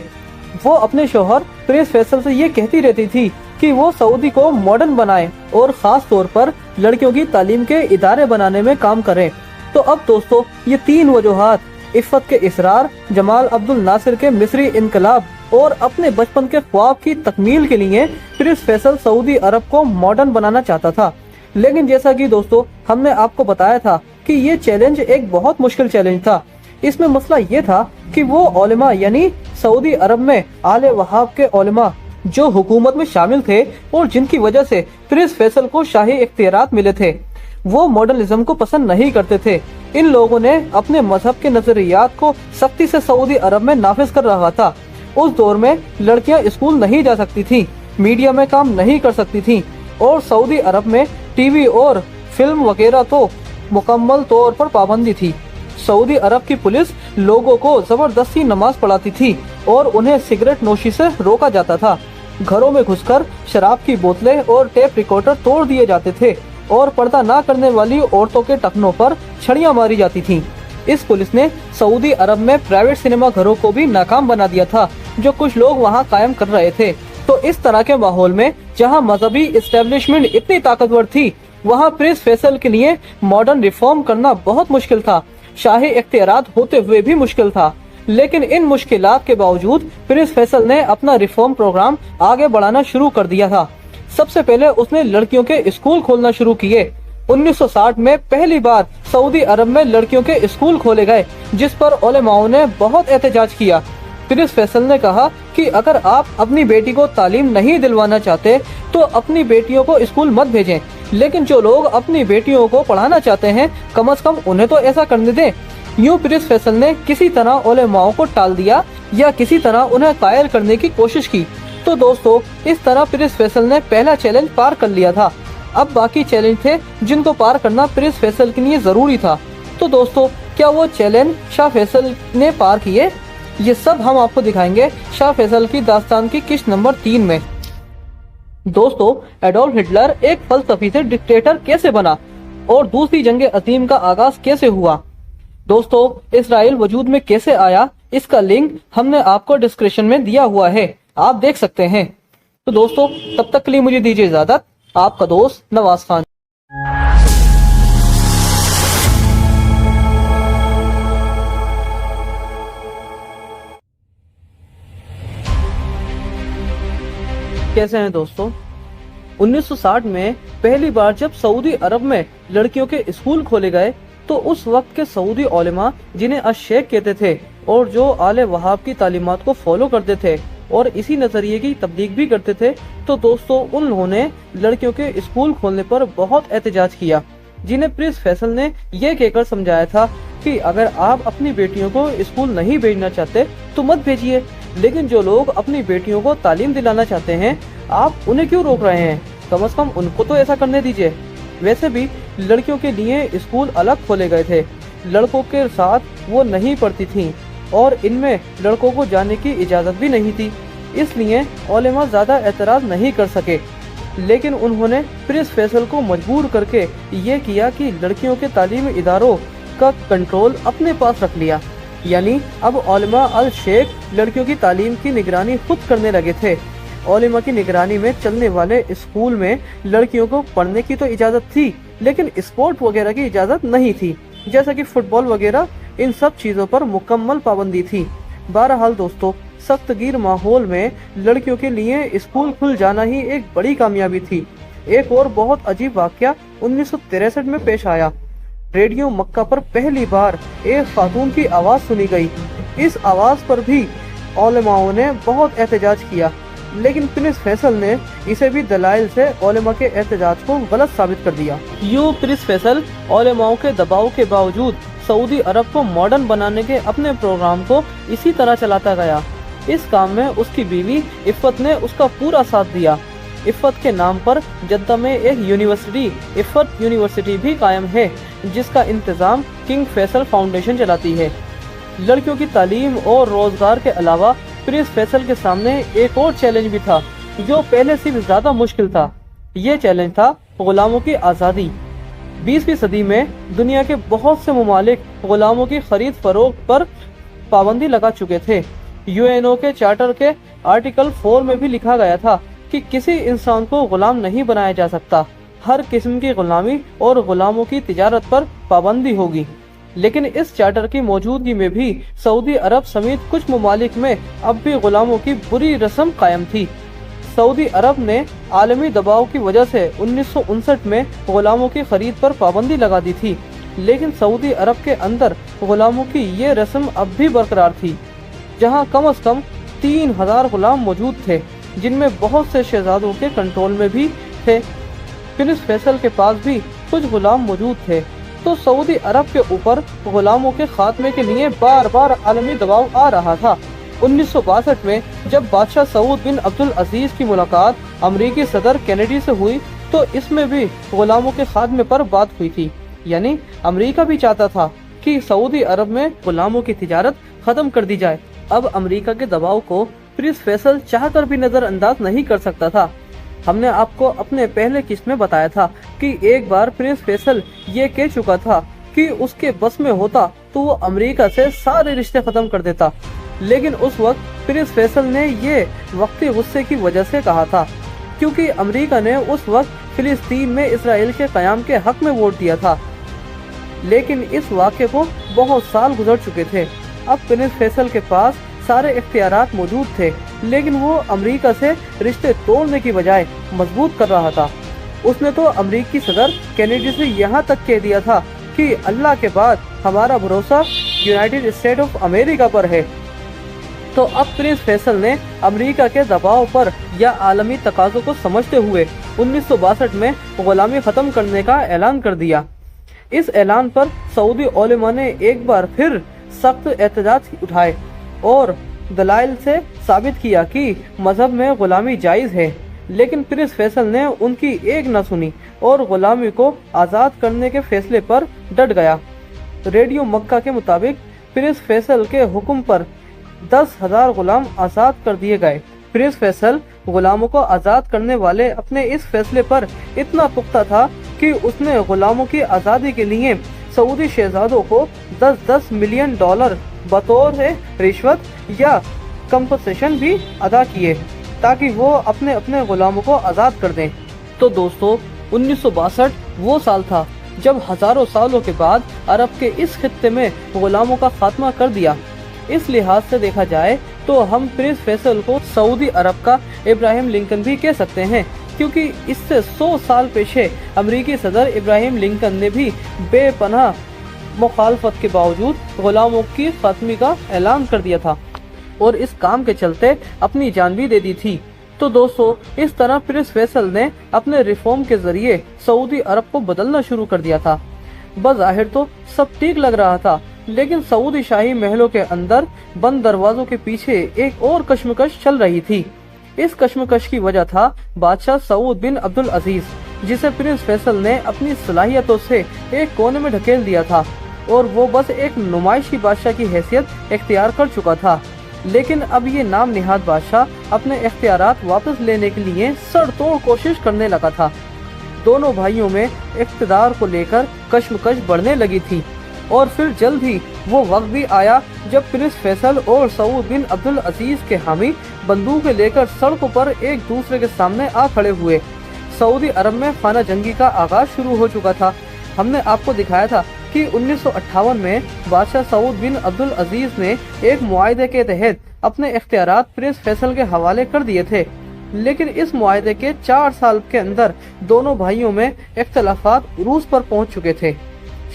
وہ اپنے شوہر پرنس فیصل سے یہ کہتی رہتی تھی کہ وہ سعودی کو ماڈرن بنائیں اور خاص طور پر لڑکیوں کی تعلیم کے ادارے بنانے میں کام کریں۔ تو اب دوستو، یہ تین وجوہات، عفت کے اصرار، جمال عبد الناصر کے مصری انقلاب اور اپنے بچپن کے خواب کی تکمیل کے لیے پرنس فیصل سعودی عرب کو ماڈرن بنانا چاہتا تھا۔ लेकिन जैसा कि दोस्तों हमने आपको बताया था कि ये चैलेंज एक बहुत मुश्किल चैलेंज था। इसमें मसला ये था कि वो उलेमा यानी सऊदी अरब में आले वहाब के उलेमा जो हुकूमत में शामिल थे और जिनकी वजह से प्रिंस फैसल को शाही इख्तियारात मिले थे, वो मॉडर्निज्म को पसंद नहीं करते थे। इन लोगों ने अपने मजहब के नजरियात को सख्ती से सऊदी अरब में नाफिज कर रहा था। उस दौर में लड़कियां स्कूल नहीं जा सकती थी, मीडिया में काम नहीं कर सकती थी और सऊदी अरब में टीवी और फिल्म वगैरह तो मुकम्मल तौर पर पाबंदी थी। सऊदी अरब की पुलिस लोगों को जबरदस्ती नमाज पढ़ाती थी और उन्हें सिगरेट नोशी से रोका जाता था। घरों में घुसकर शराब की बोतलें और टेप रिकॉर्डर तोड़ दिए जाते थे और पर्दा ना करने वाली औरतों के टखनों पर छड़ियां मारी जाती थीं। इस पुलिस ने सऊदी अरब में प्राइवेट सिनेमा घरों को भी नाकाम बना दिया था जो कुछ लोग वहां कायम कर रहे थे। तो इस तरह के माहौल में जहां मजहबी इस्टेब्लिशमेंट इतनी ताकतवर थी, वहां प्रिंस फैसल के लिए मॉडर्न रिफॉर्म करना बहुत मुश्किल था, शाही इख्तियारात होते हुए भी मुश्किल था। लेकिन इन मुश्किलात के बावजूद प्रिंस फैसल ने अपना रिफॉर्म प्रोग्राम आगे बढ़ाना शुरू कर दिया था। सबसे पहले उसने लड़कियों के स्कूल खोलना शुरू किए। 1960 में पहली बार सऊदी अरब में लड़कियों के स्कूल खोले गए, जिस पर उलेमाओं ने बहुत एहतजाज किया। प्रिंस फैसल ने कहा कि अगर आप अपनी बेटी को तालीम नहीं दिलवाना चाहते तो अपनी बेटियों को स्कूल मत भेजें, लेकिन जो लोग अपनी बेटियों को पढ़ाना चाहते हैं कम से कम उन्हें तो ऐसा करने दें। यूं प्रिंस फैसल ने किसी तरह उलेमाओं को टाल दिया या किसी तरह उन्हें कायल करने की कोशिश की। तो दोस्तों इस तरह प्रिंस फैसल ने पहला चैलेंज पार कर लिया था। अब बाकी चैलेंज थे जिनको पार करना प्रिंस फैसल के लिए जरूरी था। तो दोस्तों क्या वो चैलेंज शाह फैसल ने पार किए? ये सब हम आपको दिखाएंगे शाह फैसल की दास्तान की किस्त नंबर 3 में। दोस्तों एडोल्फ हिटलर एक फलसफी से डिक्टेटर कैसे बना और दूसरी जंग अजीम का आगाज कैसे हुआ? दोस्तों इसराइल वजूद में कैसे आया, इसका लिंक हमने आपको डिस्क्रिप्शन में दिया हुआ है, आप देख सकते हैं। तो दोस्तों तब तक के लिए मुझे दीजिए इजाजत। आपका दोस्त नवाज खान। कैसे हैं दोस्तों? 1960 में पहली बार जब सऊदी अरब में लड़कियों के स्कूल खोले गए तो उस वक्त के सऊदी उलेमा जिन्हें अश-शेख कहते थे और जो आले वहाब की तालीमात को फॉलो करते थे और इसी नजरिए की तब्दीक भी करते थे, तो दोस्तों उन्होंने लड़कियों के स्कूल खोलने पर बहुत एहतजाज किया, जिन्हें प्रिंस फैसल ने यह कहकर समझाया था कि अगर आप अपनी बेटियों को स्कूल नहीं भेजना चाहते तो मत भेजिए, लेकिन जो लोग अपनी बेटियों को तालीम दिलाना चाहते हैं आप उन्हें क्यों रोक रहे हैं? कम से कम उनको तो ऐसा करने दीजिए। वैसे भी लड़कियों के लिए स्कूल अलग खोले गए थे, लड़कों के साथ वो नहीं पढ़ती थीं और इनमें लड़कों को जाने की इजाज़त भी नहीं थी, इसलिए उलेमा ज़्यादा एतराज़ नहीं कर सके। लेकिन उन्होंने प्रिंस फैसल को मजबूर करके ये किया कि लड़कियों के तालीमी इदारों का कंट्रोल अपने पास रख लिया, यानी अब उलेमा अल शेख लड़कियों की तालीम की निगरानी खुद करने लगे थे। उलेमा की निगरानी में चलने वाले स्कूल में लड़कियों को पढ़ने की तो इजाज़त थी, लेकिन स्पोर्ट वगैरह की इजाज़त नहीं थी, जैसा कि फुटबॉल वगैरह, इन सब चीज़ों पर मुकम्मल पाबंदी थी। बहरहाल दोस्तों सख्तगीर माहौल में लड़कियों के लिए स्कूल खुल जाना ही एक बड़ी कामयाबी थी। एक और बहुत अजीब वाकया 1963 में पेश आया। रेडियो मक्का पर पहली बार एक खातून की आवाज़ सुनी गई। इस आवाज़ पर भी उलेमाओं ने बहुत एहतजाज किया, लेकिन प्रिंस फैसल ने इसे भी दलाइल से उलेमा के एहतजाज को गलत साबित कर दिया। यूं प्रिंस फैसल उलेमाओं के दबाव के बावजूद सऊदी अरब को मॉडर्न बनाने के अपने प्रोग्राम को इसी तरह चलाता गया। इस काम में उसकी बीवी इफ़्फ़त ने उसका पूरा साथ दिया। इफ़्फ़त के नाम पर जद्दा में एक यूनिवर्सिटी इफ़्फ़त यूनिवर्सिटी भी कायम है, जिसका इंतज़ाम किंग फैसल फाउंडेशन चलाती है। लड़कियों की तालीम और रोजगार के अलावा प्रिंस फैसल के सामने एक और चैलेंज भी था, जो पहले से भी ज्यादा मुश्किल था। ये चैलेंज था गुलामों की आज़ादी। 20वीं सदी में दुनिया के बहुत से ममालिक गुलामों की खरीद फरोख्त पर पाबंदी लगा चुके थे। यूएनओ के चार्टर के आर्टिकल 4 में भी लिखा गया था कि किसी इंसान को गुलाम नहीं बनाया जा सकता। हर किस्म की गुलामी और गुलामों की तिजारत पर पाबंदी होगी। लेकिन इस चार्टर की मौजूदगी में भी सऊदी अरब समेत कुछ ममालिक में अब भी गुलामों की बुरी रस्म कायम थी। सऊदी अरब ने आलमी दबाव की वजह से 1959 में गुलामों की खरीद पर पाबंदी लगा दी थी, लेकिन सऊदी अरब के अंदर गुलामों की ये रस्म अब भी बरकरार थी, जहां कम से कम 3000 गुलाम मौजूद थे, जिनमें बहुत से शहजादों के कंट्रोल में भी थे। प्रिंस फैसल के पास भी कुछ गुलाम मौजूद थे। तो सऊदी अरब के ऊपर गुलामों के खात्मे के लिए बार बार आलमी दबाव आ रहा था। 1962 में जब बादशाह सऊद बिन अब्दुल अजीज की मुलाकात अमेरिकी सदर कैनेडी से हुई, तो इसमें भी गुलामों के खात्मे पर बात हुई थी। यानी अमेरिका भी चाहता था कि सऊदी अरब में गुलामों की तिजारत खत्म कर दी जाए। अब अमेरिका के दबाव को प्रिंस फैसल चाहकर भी नजरअंदाज नहीं कर सकता था। हमने आपको अपने पहले किस्त में बताया था कि एक बार प्रिंस फैसल ये कह चुका था कि उसके बस में होता तो वो अमेरिका से सारे रिश्ते खत्म कर देता, लेकिन उस वक्त प्रिंस फैसल ने ये वक्ती गुस्से की वजह से कहा था, क्योंकि अमेरिका ने उस वक्त फिलिस्तीन में इसराइल के कयाम के हक में वोट दिया था। लेकिन इस वाक़े को बहुत साल गुजर चुके थे। अब प्रिंस फैसल के पास सारे इख्तियारात मौजूद थे, लेकिन वो अमेरिका से रिश्ते तोड़ने की बजाय मजबूत कर रहा था। उसने तो अमेरिकी सदर कैनेडी से यहाँ तक कह दिया था कि अल्लाह के बाद हमारा भरोसा यूनाइटेड स्टेट ऑफ अमेरिका पर है। तो अब प्रिंस फैसल ने अमेरिका के दबाव पर या आलमी तकाज़ों को समझते हुए 1962 में गुलामी खत्म करने का ऐलान कर दिया। इस ऐलान पर सऊदी उलेमा ने एक बार फिर सख्त एहतजाज उठाए और दलाइल से साबित किया कि मजहब में गुलामी जायज़ है, लेकिन प्रिंस फैसल ने उनकी एक न सुनी और गुलामी को आज़ाद करने के फैसले पर डट गया। रेडियो मक्का के मुताबिक प्रिंस फैसल के हुक्म पर 10,000 गुलाम आज़ाद कर दिए गए। प्रिंस फैसल गुलामों को आज़ाद करने वाले अपने इस फैसले पर इतना पुख्ता था कि उसने गुलामों की आज़ादी के लिए सऊदी शहजादों को 10-10 मिलियन डॉलर बतौर रिश्वत या कंपनसेशन भी अदा किए ताकि वो अपने अपने गुलामों को आज़ाद कर दें। तो दोस्तों 1962 वो साल था जब हजारों सालों के बाद अरब के इस खित्ते में गुलामों का खात्मा कर दिया। इस लिहाज से देखा जाए तो हम प्रिंस फैसल को सऊदी अरब का इब्राहिम लिंकन भी कह सकते हैं, क्योंकि इससे 100 साल पीछे अमेरिकी सदर इब्राहिम लिंकन ने भी बेपनाह मुखालफत के बावजूद गुलामों की खात्मे का ऐलान कर दिया था और इस काम के चलते अपनी जान भी दे दी थी। तो दोस्तों इस तरह प्रिंस फैसल ने अपने रिफॉर्म के जरिए सऊदी अरब को बदलना शुरू कर दिया था। बज़ाहिर तो सब ठीक लग रहा था, लेकिन सऊदी शाही महलों के अंदर बंद दरवाजों के पीछे एक और कश्मकश चल रही थी। इस कश्मकश की वजह था बादशाह सऊद बिन अब्दुल अजीज, जिसे प्रिंस फैसल ने अपनी सलाहियतों से एक कोने में ढकेल दिया था और वो बस एक नुमाइशी बादशाह की हैसियत इख्तियार कर चुका था। लेकिन अब ये नाम निहाद बादशाह अपने इख्तियारात वापस लेने के लिए सड़तोड़ कोशिश करने लगा था। दोनों भाइयों में इख्तिदार को लेकर कश्मकश बढ़ने लगी थी और फिर जल्द ही वो वक्त भी आया जब प्रिंस फैसल और सऊद बिन अब्दुल अजीज के हामी बंदूकें लेकर सड़कों पर एक दूसरे के सामने आ खड़े हुए। सऊदी अरब में खाना जंगी का आगाज शुरू हो चुका था। हमने आपको दिखाया था कि 1958 में बादशाह सऊद बिन अब्दुल अजीज ने एक मुआहदे के तहत अपने इख्तियारात प्रिंस फैसल के हवाले कर दिए थे, लेकिन इस मुआहदे के 4 साल के अंदर दोनों भाइयों में इख्तिलाफात उरूज पर पहुंच चुके थे।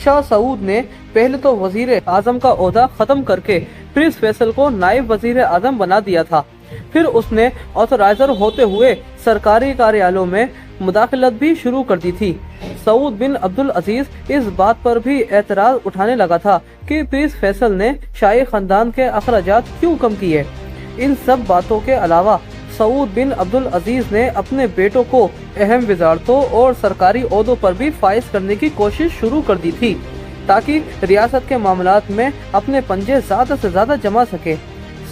शाह सऊद ने पहले तो वजीर आजम का ओहदा खत्म करके प्रिंस फैसल को नायब वजीर आजम बना दिया था। फिर उसने ऑथराइजर होते हुए सरकारी कार्यालयों में मुदाखलत भी शुरू कर दी थी। सऊद बिन अब्दुल अजीज इस बात पर भी एतराज उठाने लगा था कि प्रिंस फैसल ने शाही खानदान के अखराजात क्यों कम किए। इन सब बातों के अलावा सऊद बिन अब्दुल अजीज ने अपने बेटों को अहम वजारतों और सरकारी ओहदों पर भी फाइज करने की कोशिश शुरू कर दी थी, ताकि रियासत के मामलात में अपने पंजे ज्यादा से ज्यादा जमा सके।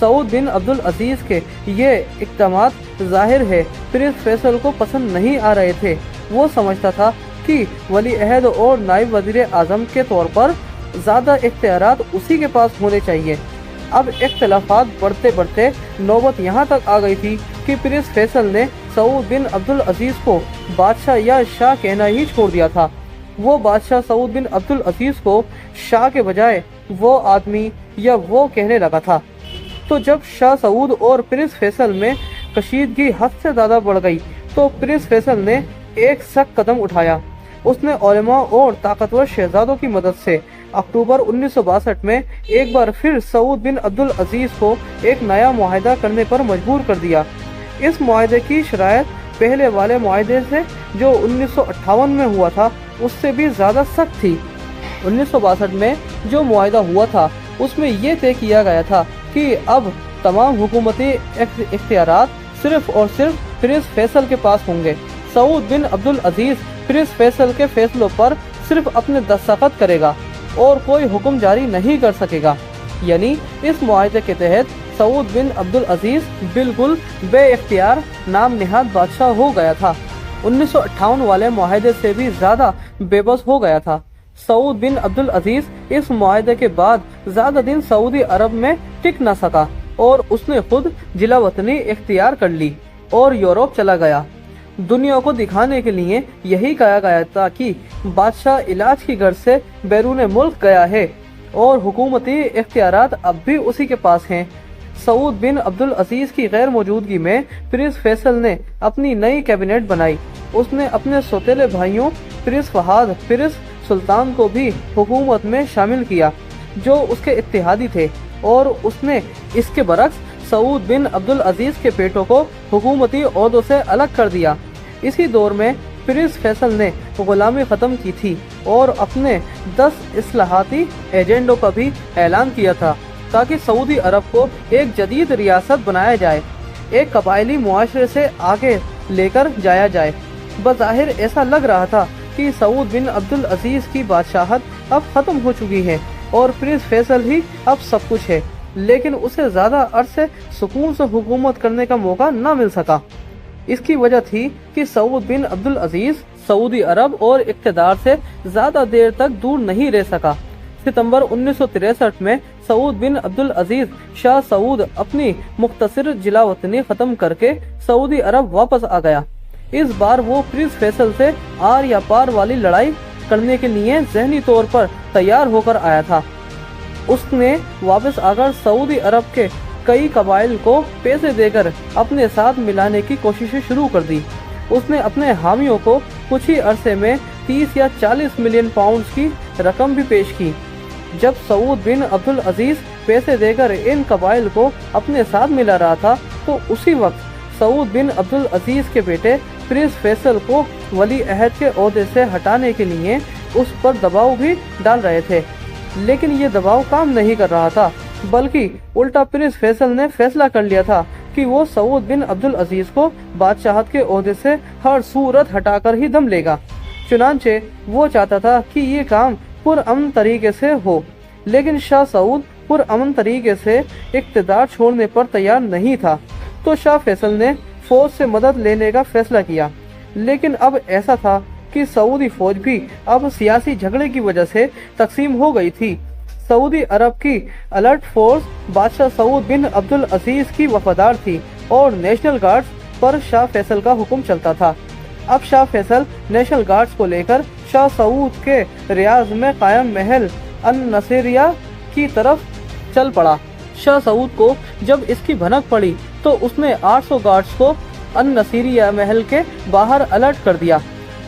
सऊद बिन अब्दुल अजीज के ये इक़दामात जाहिर है प्रिंस फैसल को पसंद नहीं आ रहे थे। वो समझता था कि वली अहद और नायब वजीर आजम के तौर पर ज्यादा इख्तियारात उसी के पास होने चाहिए। अब इख्तिलाफात बढ़ते बढ़ते नौबत यहाँ तक आ गई थी कि प्रिंस फैसल ने सऊद बिन अब्दुल अजीज को बादशाह या शाह कहना ही छोड़ दिया था। वो बादशाह सऊद बिन अब्दुल अजीज को शाह के बजाय वो आदमी या वो कहने लगा था। तो जब शाह सऊद और प्रिंस फैसल में कशीदगी हद से ज्यादा बढ़ गई तो प्रिंस फैसल ने एक सख्त कदम उठाया। उसने उलेमा और ताकतवर शहजादों की मदद से अक्टूबर 1962 में एक बार फिर सऊद बिन अब्दुल अजीज को एक नया मुआहदा करने पर मजबूर कर दिया। इस मुआहदे की शराइत पहले वाले मुआहदे से जो 1958 में हुआ था उससे भी ज्यादा सख्त थी। 1962 में जो मुआहदा हुआ था उसमें ये तय किया गया था कि अब तमाम हुकूमती इख्तियारात सिर्फ और सिर्फ प्रिंस फैसल के पास होंगे। सऊद बिन अब्दुल अजीज प्रिंस फैसल के फैसलों पर सिर्फ अपने दस्तखत करेगा और कोई हुक्म जारी नहीं कर सकेगा। यानी इस मुआहदे के तहत सऊद बिन अब्दुल अजीज बिल्कुल बेइख्तियार नाम निहाद बादशाह हो गया था। 1958 वाले मुआहदे से भी ज्यादा बेबस हो गया था। सऊद बिन अब्दुल अजीज इस मुआहदे के बाद ज्यादा दिन सऊदी अरब में टिक न सका और उसने खुद जिला वतनी इख्तियार कर ली और यूरोप चला गया। दुनिया को दिखाने के लिए यही कहा गया था कि बादशाह इलाज की गर्ज से बैरून मुल्क गया है और हुकूमती इख्तियारात अब भी उसी के पास हैं। सऊद बिन अब्दुल अजीज की गैर मौजूदगी में प्रिंस फैसल ने अपनी नई कैबिनेट बनाई। उसने अपने सौतेले भाइयों प्रिंस फहाद, प्रिंस सुल्तान को भी हुकूमत में शामिल किया जो उसके इत्तेहादी थे और उसने इसके बरक्स सऊद बिन अब्दुल अजीज के बेटों को हुकूमती ओहदों से अलग कर दिया। इसी दौर में प्रिंस फैसल ने गुलामी ख़त्म की थी और अपने 10 इस्लाहाती एजेंडों का भी ऐलान किया था ताकि सऊदी अरब को एक जदीद रियासत बनाया जाए, एक कबायली मुआशरे से आगे लेकर जाया जाए। बज़ाहिर ऐसा लग रहा था कि सऊद बिन अब्दुल अजीज की बादशाहत अब ख़त्म हो चुकी है और प्रिंस फैसल ही अब सब कुछ है, लेकिन उसे ज़्यादा अरसे सुकून से हुकूमत करने का मौका न मिल सका। इसकी वजह थी कि सऊद बिन अब्दुल अजीज सऊदी अरब और इक़्तिदार से ज़्यादा देर तक दूर नहीं रह सका। सितंबर 1963 में सऊद बिन अब्दुल अजीज शाह सऊद अपनी मुख्तसर जिला वतनी ख़त्म करके सऊदी अरब वापस आ गया। इस बार वो प्रिंस फैसल से आर या पार वाली लड़ाई करने के लिए ज़हनी तौर पर तैयार होकर आया था। उसने वापस आकर सऊदी अरब के कई कबाइल को पैसे देकर अपने साथ मिलाने की कोशिशें शुरू कर दी। उसने अपने हामियों को कुछ ही अरसे में 30 या 40 मिलियन पाउंड्स की रकम भी पेश की। जब सऊद बिन अब्दुल अजीज पैसे देकर इन कबाइल को अपने साथ मिला रहा था तो उसी वक्त सऊद बिन अब्दुल अजीज के बेटे प्रिंस फैसल को वली अहद के ओहदे से हटाने के लिए उस पर दबाव भी डाल रहे थे, लेकिन ये दबाव काम नहीं कर रहा था, बल्कि उल्टा प्रिंस फैसल ने फैसला कर लिया था कि वो सऊद बिन अब्दुल अजीज को बादशाहत के ओहदे से हर सूरत हटाकर ही दम लेगा। चुनांचे वो चाहता था कि ये काम पुरअमन तरीके से हो, लेकिन शाह सऊद पुरअमन तरीके से इक़्तिदार छोड़ने पर तैयार नहीं था, तो शाह फैसल ने फौज से मदद लेने का फैसला किया। लेकिन अब ऐसा था कि सऊदी फौज भी अब सियासी झगड़े की वजह से तकसीम हो गई थी। सऊदी अरब की अलर्ट फोर्स बादशाह सऊद बिन अब्दुल अजीज की वफादार थी और नेशनल गार्ड्स पर शाह फैसल का हुक्म चलता था। अब शाह फैसल नेशनल गार्ड्स को लेकर शाह सऊद के रियाज में कायम महल अन नसीरिया की तरफ चल पड़ा। शाह सऊद को जब इसकी भनक पड़ी तो उसने 800 गार्ड्स को अन नसीरिया महल के बाहर अलर्ट कर दिया।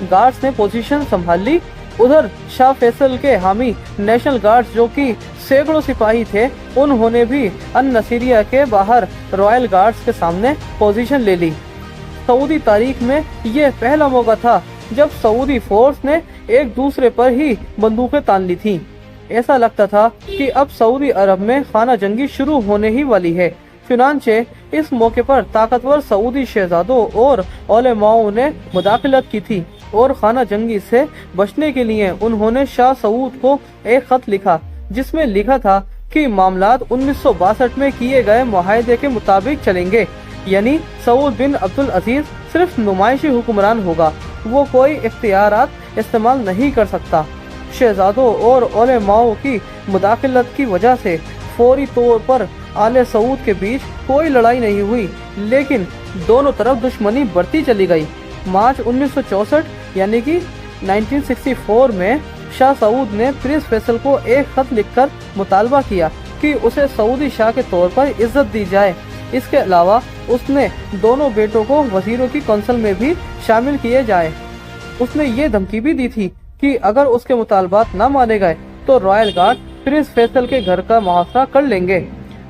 गार्ड्स ने पोजीशन संभाल ली। उधर शाह फैसल के हामी नेशनल गार्ड्स जो कि सैकड़ों सिपाही थे, उन्होंने भी अन नसीरिया के बाहर रॉयल गार्ड्स के सामने पोजीशन ले ली। सऊदी तारीख में यह पहला मौका था जब सऊदी फोर्स ने एक दूसरे पर ही बंदूकें तान ली थी। ऐसा लगता था कि अब सऊदी अरब में खाना जंगी शुरू होने ही वाली है। चुनांचे इस मौके पर ताकतवर सऊदी शहजादों और उलेमाओं ने मुदाखलत की थी और खाना जंगी से बचने के लिए उन्होंने शाह सऊद को एक खत लिखा जिसमें लिखा था कि मामलात 1962 में किए गए मुआहदे के मुताबिक चलेंगे, यानी सऊद बिन अब्दुल अजीज सिर्फ नुमाइशी हुक्मरान होगा, वो कोई इख्तियारात इस्तेमाल नहीं कर सकता। शहजादों और उलेमाओं की मुदाखलत की वजह से फौरी तौर पर आले सऊद के बीच कोई लड़ाई नहीं हुई, लेकिन दोनों तरफ दुश्मनी बढ़ती चली गई। मार्च 1964 यानी कि 1964 में शाह सऊद ने प्रिंस फैसल को एक खत लिखकर मुतालबा किया कि उसे सऊदी शाह के तौर पर इज्जत दी जाए। इसके अलावा اس نے दोनों बेटों को वजीरों की कौंसिल में भी शामिल किए जाए। उसने ये धमकी भी दी थी कि अगर उसके मुतालबात न माने गए तो रॉयल गार्ड प्रिंस फैसल के घर का मुहासरा कर लेंगे।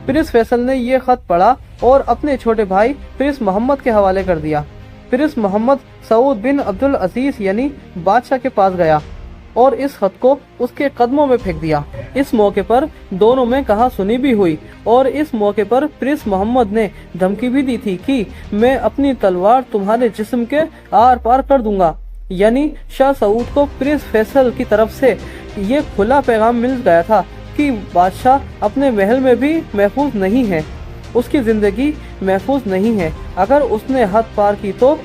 प्रिंस फैसल ने ये खत पढ़ा और अपने छोटे भाई प्रिंस मोहम्मद के हवाले कर दिया। Prince Mohammad Saud bin Abdul अजीज यानी बादशाह के पास गया और इस खत को उसके कदमों में फेंक दिया। इस मौके पर दोनों में कहा सुनी भी हुई और इस मौके पर प्रिंस मोहम्मद ने धमकी भी दी थी कि मैं अपनी तलवार तुम्हारे जिस्म के आर पार कर दूंगा। यानी शाह सऊद को प्रिंस फैसल की तरफ से ये खुला पैगाम मिल गया था कि बादशाह अपने महल में भी महफूज नहीं है, उसकी जिंदगी महफूज नहीं है। अगर उसने हद पार की तो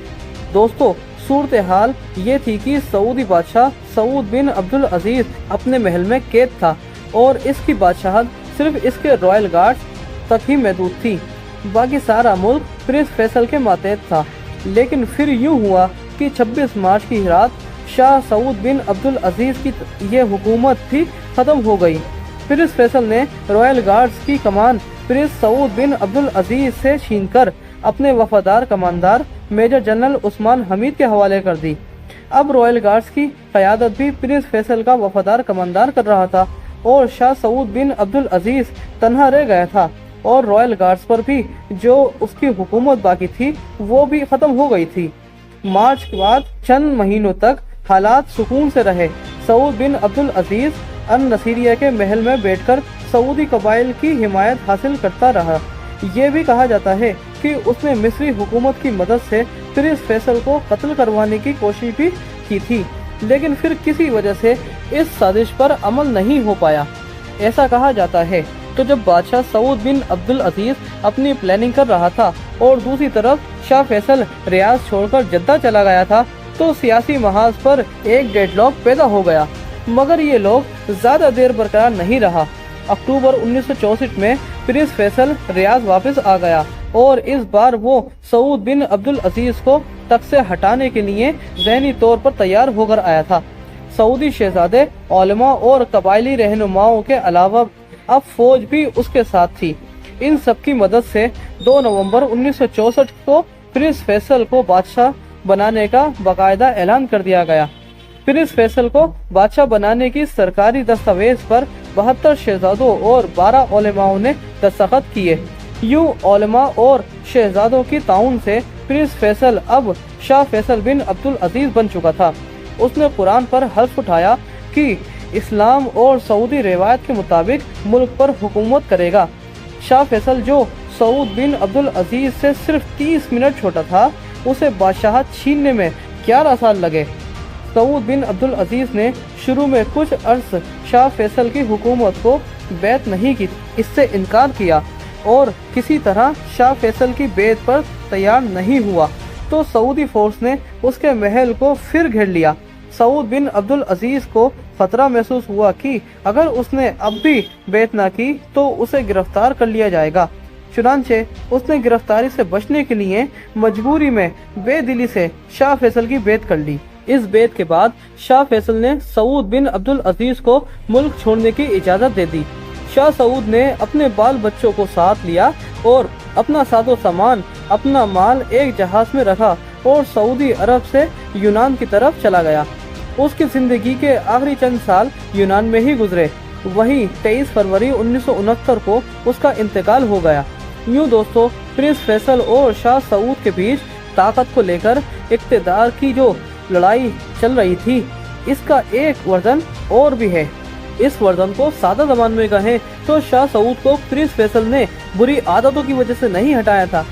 दोस्तों सूरत हाल ये थी कि सऊदी बादशाह सऊद बिन अब्दुल अजीज अपने महल में कैद था और इसकी बादशाहत सिर्फ इसके रॉयल गार्ड्स तक ही महदूद थी, बाकी सारा मुल्क प्रिंस फैसल के मातहत था। लेकिन फिर यूं हुआ कि 26 मार्च की रात शाह सऊद बिन अब्दुल अजीज की ये हुकूमत भी खत्म हो गई। प्रिंस फैसल ने रॉयल गार्ड्स की कमान prince Saud bin Abdul Aziz से छीनकर अपने वफादार commander major general Usman Hamid के हवाले कर दी। अब रॉयल गार्ड्स की क़यादत भी प्रिंस फैसल का वफादार कमांडर कर रहा था और शाह सऊद बिन अब्दुल अजीज तन्हा रह गया था और रॉयल गार्ड्स पर भी जो उसकी हुकूमत बाकी थी वो भी खत्म हो गई थी। मार्च के बाद चंद महीनों तक हालात सुकून से रहे। सऊद बिन अब्दुल अजीज अन नसीरिया के महल में बैठकर सऊदी कबाइल की हिमायत हासिल करता रहा। ये भी कहा जाता है कि उसने मिस्री हुकूमत की मदद से प्रिंस फैसल को कत्ल करवाने की कोशिश भी की थी, लेकिन फिर किसी वजह से इस साजिश पर अमल नहीं हो पाया, ऐसा कहा जाता है। तो जब बादशाह सऊद बिन अब्दुल अजीज अपनी प्लानिंग कर रहा था और दूसरी तरफ शाह फैसल रियाज छोड़कर जद्दा चला गया था तो सियासी महाज पर एक डेडलॉक पैदा हो गया, मगर ये लोग ज्यादा देर बरकरार नहीं रहा। अक्टूबर 1964 में प्रिंस फैसल रियाज वापस आ गया और इस बार वो सऊद बिन अब्दुल अजीज को तख्त से हटाने के लिए ज़हनी तौर पर तैयार होकर आया था। सऊदी शहजादे, उलमा और कबायली रहनुमाओं के अलावा अब फौज भी उसके साथ थी। इन सब की मदद से 2 नवंबर 1964 को प्रिंस फैसल को बादशाह बनाने का बाकायदा ऐलान कर दिया गया। प्रिंस फैसल को बादशाह बनाने की सरकारी दस्तावेज पर 72 शहजादों और 12 उलमाओं ने दस्तखत किए। यूं उलमा और शहजादों की ताउन से प्रिंस फैसल अब शाह फैसल बिन अब्दुल अजीज बन चुका था। उसने कुरान पर हल्फ उठाया कि इस्लाम और सऊदी रिवायत के मुताबिक मुल्क पर हुकूमत करेगा। शाह फैसल जो सऊद बिन अब्दुल अजीज से सिर्फ 30 मिनट छोटा था, उसे बादशाहत छीनने में 11 साल लगे। सऊद बिन अब्दुल अजीज ने शुरू में कुछ अर्स शाह फैसल की हुकूमत को बैत नहीं की, इससे इनकार किया और किसी तरह शाह फैसल की बैत पर तैयार नहीं हुआ तो सऊदी फोर्स ने उसके महल को फिर घेर लिया। सऊद बिन अब्दुल अजीज को खतरा महसूस हुआ कि अगर उसने अब भी बैत ना की तो उसे गिरफ्तार कर लिया जाएगा। चुनांचे उसने गिरफ्तारी से बचने के लिए मजबूरी में बेदिली से शाह फैसल की बैत कर ली। इस बैत के बाद शाह फैसल ने सऊद बिन अब्दुल अजीज को मुल्क छोड़ने की इजाजत दे दी। शाह सऊद ने अपने बाल बच्चों को साथ लिया और अपना सादो सामान, अपना माल एक जहाज में रखा और सऊदी अरब से यूनान की तरफ चला गया। उसकी जिंदगी के आखिरी चंद साल यूनान में ही गुजरे। वहीं 23 फरवरी 1969 को उसका इंतकाल हो गया। यूं दोस्तों, प्रिंस फैसल और शाह सऊद के बीच ताकत को लेकर इक्तदार की जो लड़ाई चल रही थी, इसका एक वर्जन और भी है। इस वर्जन को सादा ज़बान में कहें तो शाह सऊद को प्रिंस फैसल ने बुरी आदतों की वजह से नहीं हटाया था,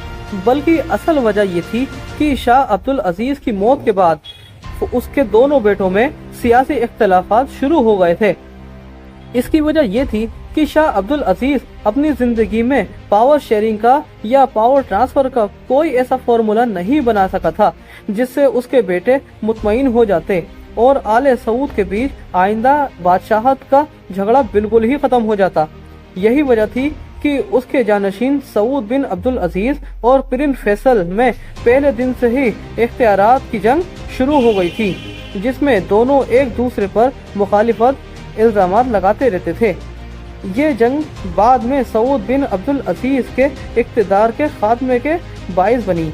बल्कि असल वजह ये थी कि शाह अब्दुल अजीज की मौत के बाद उसके दोनों बेटों में सियासी इख्तलाफात शुरू हो गए थे। इसकी वजह ये थी कि शाह अब्दुल अजीज अपनी जिंदगी में पावर शेयरिंग का या पावर ट्रांसफर का कोई ऐसा फॉर्मूला नहीं बना सका था जिससे उसके बेटे मुतमईन हो जाते और आले सऊद के बीच आइंदा बादशाहत का झगड़ा बिल्कुल ही खत्म हो जाता। यही वजह थी कि उसके जानशीन सऊद बिन अब्दुल अजीज और प्रिंस फैसल में पहले दिन से ही इख्तियारात की जंग शुरू हो गई थी, जिसमें दोनों एक दूसरे पर मुखालिफत इल्जामात लगाते रहते थे। یہ جنگ بعد میں سعود بن عبد العزیز کے اقتدار کے خاتمے کے باعث بنی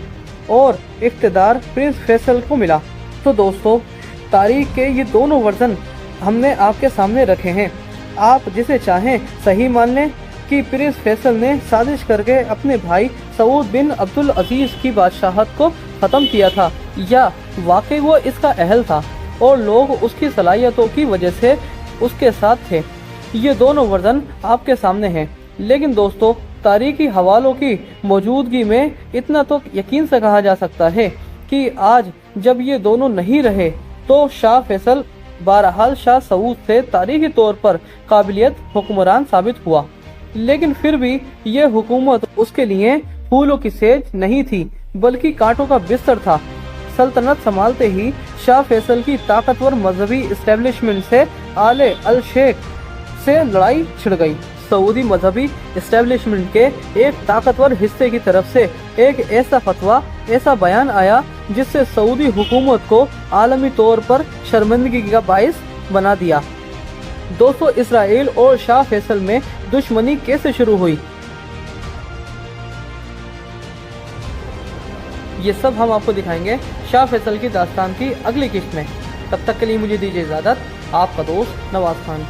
اور اقتدار پرنس فیصل کو ملا۔ تو دوستو، تاریخ کے یہ دونوں ورژن ہم نے آپ کے سامنے رکھے ہیں۔ آپ جسے چاہیں صحیح مان لیں کہ پرنس فیصل نے سازش کر کے اپنے بھائی سعود بن عبد العزیز کی بادشاہت کو ختم کیا تھا، یا واقعی وہ اس کا اہل تھا اور لوگ اس کی صلاحیتوں کی وجہ سے اس کے ساتھ تھے۔ یہ دونوں ورژن آپ کے سامنے ہیں، لیکن دوستو، تاریخی حوالوں کی موجودگی میں اتنا تو یقین سے کہا جا سکتا ہے کہ آج جب یہ دونوں نہیں رہے تو شاہ فیصل بہرحال شاہ سعود سے تاریخی طور پر قابلیت حکمران ثابت ہوا، لیکن پھر بھی یہ حکومت اس کے لیے پھولوں کی سیج نہیں تھی بلکہ کانٹوں کا بستر تھا۔ سلطنت سنبھالتے ہی شاہ فیصل کی طاقتور مذہبی اسٹیبلشمنٹ سے آل الشیخ سے لڑائی چھڑ گئی۔ سعودی مذہبی اسٹیبلشمنٹ کے ایک طاقتور حصے کی طرف سے ایک ایسا فتویٰ، ایسا بیان آیا جس سے سعودی حکومت کو عالمی طور پر شرمندگی کا باعث بنا دیا۔ دوستو، اسرائیل اور شاہ فیصل میں دشمنی کیسے شروع ہوئی، یہ سب ہم آپ کو دکھائیں گے شاہ فیصل کی داستان کی اگلی قسط میں۔ تب تک کے لیے مجھے دیجیے اجازت، آپ کا دوست نواز خان۔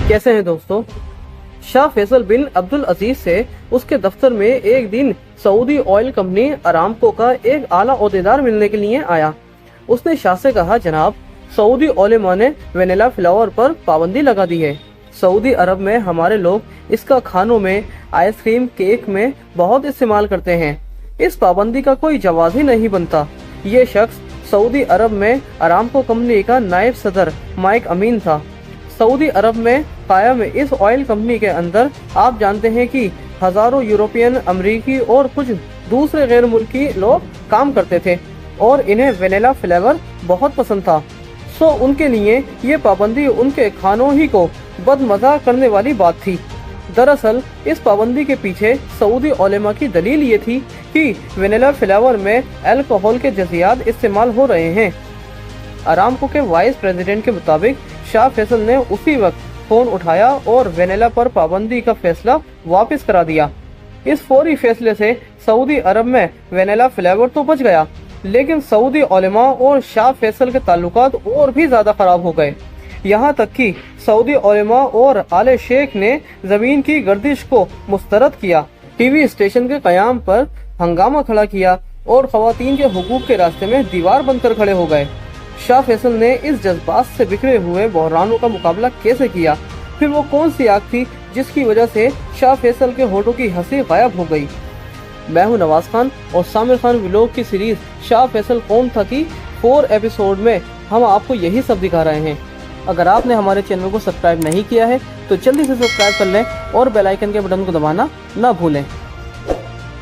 کیسے ہیں دوستو؟ شاہ فیصل بن عبد العزیز سے اس کے دفتر میں ایک دن سعودی آئل کمپنی ارامکو کا ایک اعلیٰ عہدیدار ملنے کے لیے آیا۔ اس نے شاہ سے کہا، جناب، سعودی علماء نے وینیلا فلاور پر پابندی لگا دی ہے۔ سعودی عرب میں ہمارے لوگ اس کا کھانوں میں، آئس کریم، کیک میں بہت استعمال کرتے ہیں۔ اس پابندی کا کوئی جواز ہی نہیں بنتا۔ یہ شخص سعودی عرب میں ارامکو کمپنی کا نائب صدر مائک امین تھا۔ سعودی عرب میں قائم اس آئل کمپنی کے اندر آپ جانتے ہیں کہ ہزاروں یورپین، امریکی اور کچھ دوسرے غیر ملکی لوگ کام کرتے تھے اور انہیں وینیلا فلیور بہت پسند تھا۔ سو ان کے لیے یہ پابندی ان کے کھانوں ہی کو بدمزہ کرنے والی بات تھی۔ دراصل اس پابندی کے پیچھے سعودی علماء کی دلیل یہ تھی کہ وینیلا فلیور میں الکحل کے جزیات استعمال ہو رہے ہیں۔ ارامکو کے وائس پریزیڈنٹ کے مطابق شاہ فیصل نے اسی وقت فون اٹھایا اور وینیلا پر پابندی کا فیصلہ واپس کرا دیا۔ اس فوری فیصلے سے سعودی عرب میں وینیلا فلیور تو بچ گیا، لیکن سعودی علماء اور شاہ فیصل کے تعلقات اور بھی زیادہ خراب ہو گئے، یہاں تک کہ سعودی علماء اور آل شیخ نے زمین کی گردش کو مسترد کیا، ٹی وی اسٹیشن کے قیام پر ہنگامہ کھڑا کیا اور خواتین کے حقوق کے راستے میں دیوار بن کر کھڑے ہو گئے۔ شاہ فیصل نے اس جذبات سے بکھرے ہوئے بحرانوں کا مقابلہ کیسے کیا؟ پھر وہ کون سی آگ تھی جس کی وجہ سے شاہ فیصل کے ہونٹوں کی ہنسی غائب ہو گئی؟ میں ہوں نواز خان اور سامر خان ولاگ کی سیریز شاہ فیصل کون تھا کی 4 ایپیسوڈ میں ہم آپ کو یہی سب دکھا رہے ہیں۔ اگر آپ نے ہمارے چینل کو سبسکرائب نہیں کیا ہے تو جلدی سے سبسکرائب کر لیں اور بیل آئیکن کے بٹن کو دبانا نہ بھولیں۔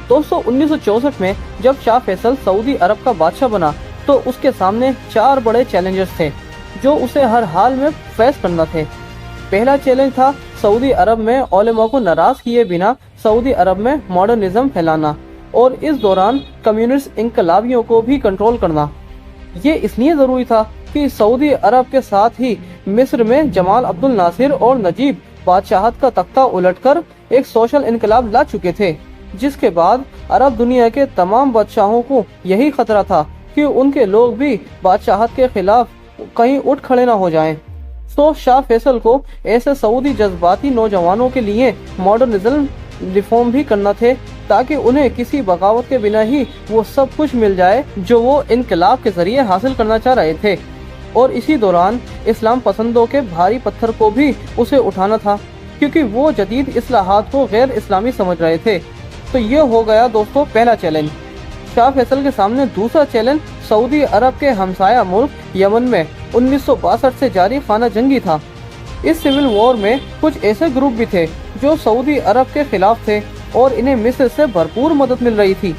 دوستو، 1964 میں جب شاہ فیصل سعودی عرب کا بادشاہ بنا تو اس کے سامنے 4 بڑے چیلنجز تھے جو اسے ہر حال میں فیس کرنا تھے۔ پہلا چیلنج تھا سعودی عرب میں علماء کو ناراض کیے بنا سعودی عرب میں ماڈرنزم پھیلانا اور اس دوران کمیونسٹ انقلابیوں کو بھی کنٹرول کرنا۔ یہ اس لیے ضروری تھا کہ سعودی عرب کے ساتھ ہی مصر میں جمال عبد الناصر اور نجیب بادشاہت کا تختہ الٹ کر ایک سوشل انقلاب لا چکے تھے، جس کے بعد عرب دنیا کے تمام بادشاہوں کو یہی خطرہ تھا کہ ان کے لوگ بھی بادشاہت کے خلاف کہیں اٹھ کھڑے نہ ہو جائیں۔ تو شاہ فیصل کو ایسے سعودی جذباتی نوجوانوں کے لیے ماڈرنزم ریفارم بھی کرنا تھے تاکہ انہیں کسی بغاوت کے بنا ہی وہ سب کچھ مل جائے جو وہ انقلاب کے ذریعے حاصل کرنا چاہ رہے تھے، اور اسی دوران اسلام پسندوں کے بھاری پتھر کو بھی اسے اٹھانا تھا کیونکہ وہ جدید اصلاحات کو غیر اسلامی سمجھ رہے تھے۔ تو یہ ہو گیا دوستو پہلا چیلنج۔ شاہ فیصل کے سامنے دوسرا چیلنج سعودی عرب کے ہمسایہ ملک یمن میں 1962 سے جاری خانہ جنگی تھا۔ اس سول وار میں کچھ ایسے گروپ بھی تھے جو سعودی عرب کے خلاف تھے اور انہیں مصر سے بھرپور مدد مل رہی تھی۔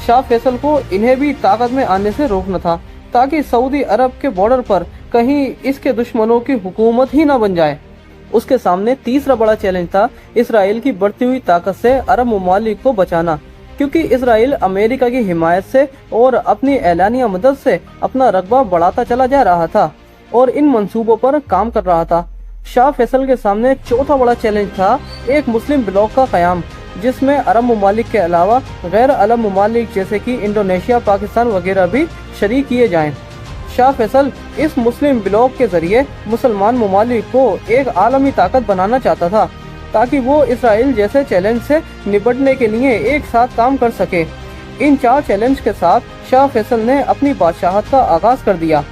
शाह फैसल को इन्हें भी ताकत में आने से रोकना था, ताकि सऊदी अरब के बॉर्डर पर कहीं इसके दुश्मनों की हुकूमत ही न बन जाए। उसके सामने तीसरा बड़ा चैलेंज था इसराइल की बढ़ती हुई ताकत से अरब ममालिक को बचाना, क्योंकि इसराइल अमेरिका की हिमायत से और अपनी एलानिया मदद से अपना रकबा बढ़ाता चला जा रहा था और इन मंसूबों पर काम कर रहा था। शाह फैसल के सामने चौथा बड़ा चैलेंज था एक मुस्लिम ब्लॉक का कयाम, जिसमें अरब ममालिक के अलावा गैर अरब ममालिक जैसे कि इंडोनेशिया, पाकिस्तान वगैरह भी शरीक किए जाएं। शाह फैसल इस मुस्लिम ब्लॉक के जरिए मुसलमान ममालिक को एक आलमी ताकत बनाना चाहता था, ताकि वो इसराइल जैसे चैलेंज से निपटने के लिए एक साथ काम कर सके। इन 4 चैलेंज के साथ शाह फैसल ने अपनी बादशाहत का आगाज कर दिया।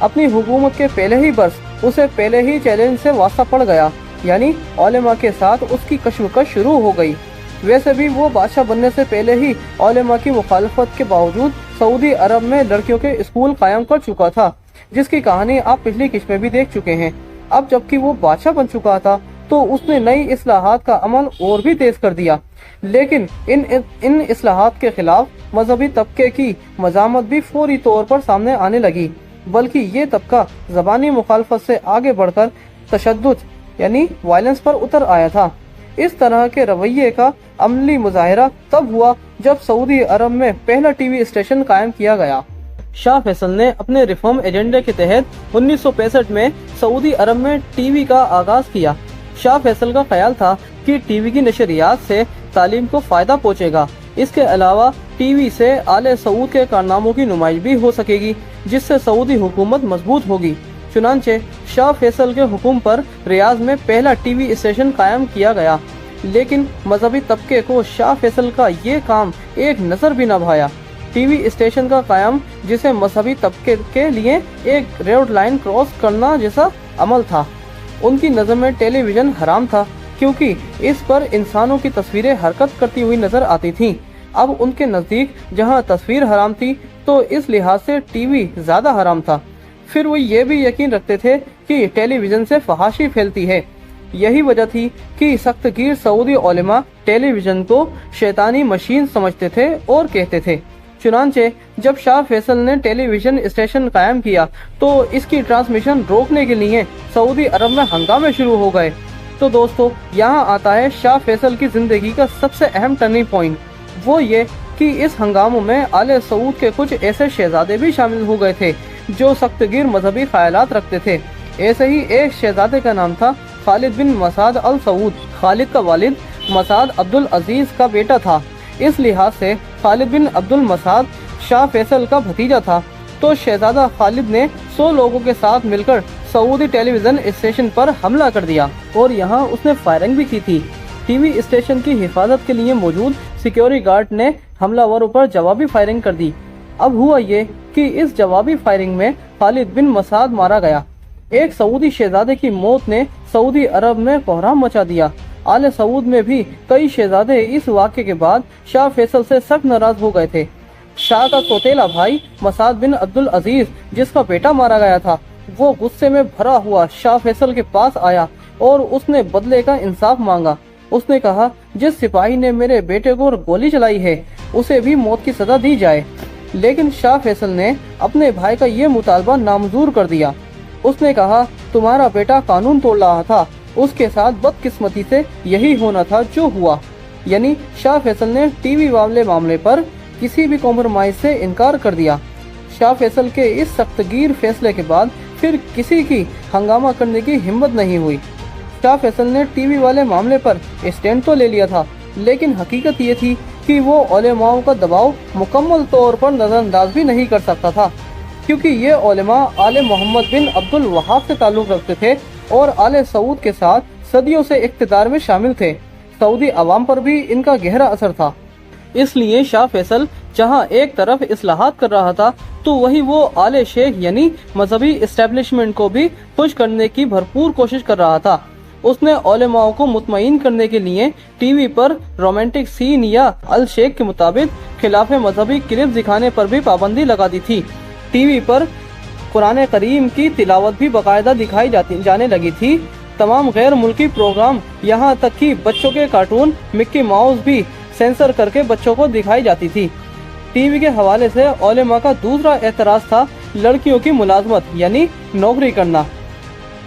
अपनी हुकूमत के पहले ही बरस उसे पहले ही चैलेंज से वास्ता पड़ गया, यानी उलेमा के साथ उसकी कश्मकश शुरू हो गई। वैसे भी वो बादशाह बनने से पहले ही उलेमा की मुखालफत के बावजूद सऊदी अरब में लड़कियों के स्कूल कायम कर चुका था, जिसकी कहानी आप पिछली किस्त में भी देख चुके हैं। अब जबकि वो बादशाह बन चुका था तो उसने नई इस्लाहात का अमल और भी तेज कर दिया, लेकिन इन इस्लाहात के खिलाफ मजहबी तबके की मजामत भी फौरी तौर पर सामने आने लगी, बल्कि ये तबका ज़बानी मुखालफत से आगे बढ़कर तशद्दुद यानी वायलेंस पर उतर आया था। इस तरह के रवैये का अमली मुजाहिरा तब हुआ जब सऊदी अरब में पहला टीवी स्टेशन कायम किया गया। शाह फैसल ने अपने रिफॉर्म एजेंडे के तहत 1965 में सऊदी अरब में टीवी का आगाज किया। शाह फैसल का ख्याल था कि टीवी की नशरियात से तालीम को फायदा पहुंचेगा। इसके अलावा टीवी से आले सऊद के कारनामों की नुमाइश भी हो सकेगी, जिससे सऊदी हुकूमत मजबूत होगी। चुनांचे शाह फैसल के हुक्म पर रियाज में पहला टीवी स्टेशन कायम किया गया, लेकिन मजहबी तबके को शाह फैसल का ये काम एक नजर भी न भाया। टीवी स्टेशन का कायम जिसे मजहबी तबके के लिए एक रेड लाइन क्रॉस करना जैसा अमल था। उनकी नज़र में टेलीविजन हराम था, क्योंकि इस पर इंसानों की तस्वीरें हरकत करती हुई नजर आती थीं। अब उनके नज़दीक जहां तस्वीर हराम थी तो इस लिहाज से टीवी ज़्यादा हराम था। फिर वो ये भी यकीन रखते थे कि टेलीविज़न से फहाशी फैलती है। यही वजह थी कि सख्तगीर सऊदी उलेमा टेलीविज़न को शैतानी मशीन समझते थे और कहते थे। चुनांचे जब शाह फैसल ने टेलीविज़न स्टेशन कायम किया तो इसकी ट्रांसमिशन रोकने के लिए सऊदी अरब में हंगामे शुरू हो गए। तो दोस्तों, यहाँ आता है शाह फैसल की जिंदगी का सबसे अहम टर्निंग पॉइंट। वो ये कि इस हंगामों में आले सऊद के कुछ ऐसे शहजादे भी शामिल हो गए थे जो सख्तगीर मजहबी ख्यालात रखते थे। ऐसे ही एक शहजादे का नाम था खालिद बिन मसाद अल सऊद। खालिद का वालिद मसाद अब्दुल अजीज का बेटा था। इस लिहाज से खालिद बिन अब्दुल मसाद शाह फैसल का भतीजा था। तो शहजादा खालिद ने 100 लोगों के साथ मिलकर सऊदी टेलीविजन स्टेशन पर हमला कर दिया और यहाँ उसने फायरिंग भी की थी। टीवी स्टेशन की हिफाजत के लिए मौजूद सिक्योरिटी गार्ड ने हमलावरों पर जवाबी फायरिंग कर दी। अब हुआ ये कि इस जवाबी फायरिंग में खालिद बिन मसाद मारा गया। एक सऊदी शहजादे की मौत ने सऊदी अरब में कोहराम मचा दिया। आले सऊद में भी कई शहजादे इस वाक़े के बाद शाह फैसल से सख्त नाराज हो गए थे। शाह का सौतेला भाई मसाद बिन अब्दुल अजीज, जिसका बेटा मारा गया था, वो गुस्से में भरा हुआ शाह फैसल के पास आया और उसने बदले का इंसाफ मांगा। उसने कहा, जिस सिपाही ने मेरे बेटे को गोली चलाई है उसे भी मौत की सजा दी जाए। लेकिन शाह फैसल ने अपने भाई का ये मुतालबा नामंजूर कर दिया। उसने कहा, तुम्हारा बेटा कानून तोड़ रहा था, उसके साथ बदकिस्मती से यही होना था जो हुआ। यानी शाह फैसल ने टीवी वाले मामले पर किसी भी कॉम्प्रोमाइज से इनकार कर दिया। शाह फैसल के इस सख्तगीर फैसले के बाद फिर किसी की हंगामा करने की हिम्मत नहीं हुई। शाह फैसल ने टीवी वाले मामले पर स्टैंड तो ले लिया था, लेकिन हकीकत ये थी कि वो उलेमाओं का दबाव मुकम्मल तौर पर नजरअंदाज भी नहीं कर सकता था, क्योंकि ये उलेमा आले मोहम्मद बिन अब्दुल वहाब से ताल्लुक़ रखते थे और आले सऊद के साथ सदियों से इक़्तिदार में शामिल थे। सऊदी अवाम पर भी इनका गहरा असर था। इसलिए शाह फैसल जहां एक तरफ इस्लाहात कर रहा था तो वही वो आले शेख यानी मजहबी इस्टेब्लिशमेंट को भी खुश करने की भरपूर कोशिश कर रहा था। उसने उलेमाओं को मुतमईन करने के लिए टीवी पर रोमांटिक सीन या अल शेख के मुताबिक खिलाफ मजहबी क्लिप दिखाने पर भी पाबंदी लगा दी थी। टीवी पर कुरान करीम की तिलावत भी बाकायदा दिखाई जाने लगी थी। तमाम गैर मुल्की प्रोग्राम, यहाँ तक कि बच्चों के कार्टून मिक्की माउस भी सेंसर करके बच्चों को दिखाई जाती थी। ٹی وی کے حوالے سے علماء کا دوسرا اعتراض تھا لڑکیوں کی ملازمت یعنی نوکری کرنا۔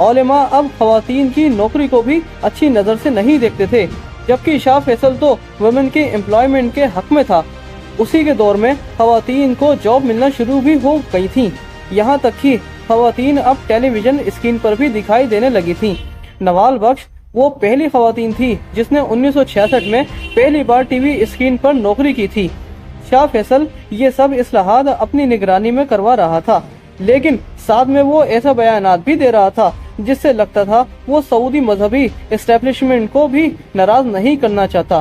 علماء اب خواتین کی نوکری کو بھی اچھی نظر سے نہیں دیکھتے تھے، جبکہ شاہ فیصل تو ویمن کے امپلائمنٹ کے حق میں تھا۔ اسی کے دور میں خواتین کو جاب ملنا شروع بھی ہو گئی تھی، یہاں تک کہ خواتین اب ٹیلی ویژن اسکرین پر بھی دکھائی دینے لگی تھیں۔ نوال بخش وہ پہلی خواتین تھی جس نے 1966 میں پہلی بار ٹی وی اسکرین پر نوکری کی تھی۔ شاہ فیصل یہ سب اصلاحات اپنی نگرانی میں کروا رہا تھا، لیکن ساتھ میں وہ ایسا بیانات بھی دے رہا تھا جس سے لگتا تھا وہ سعودی مذہبی اسٹیبلشمنٹ کو بھی ناراض نہیں کرنا چاہتا۔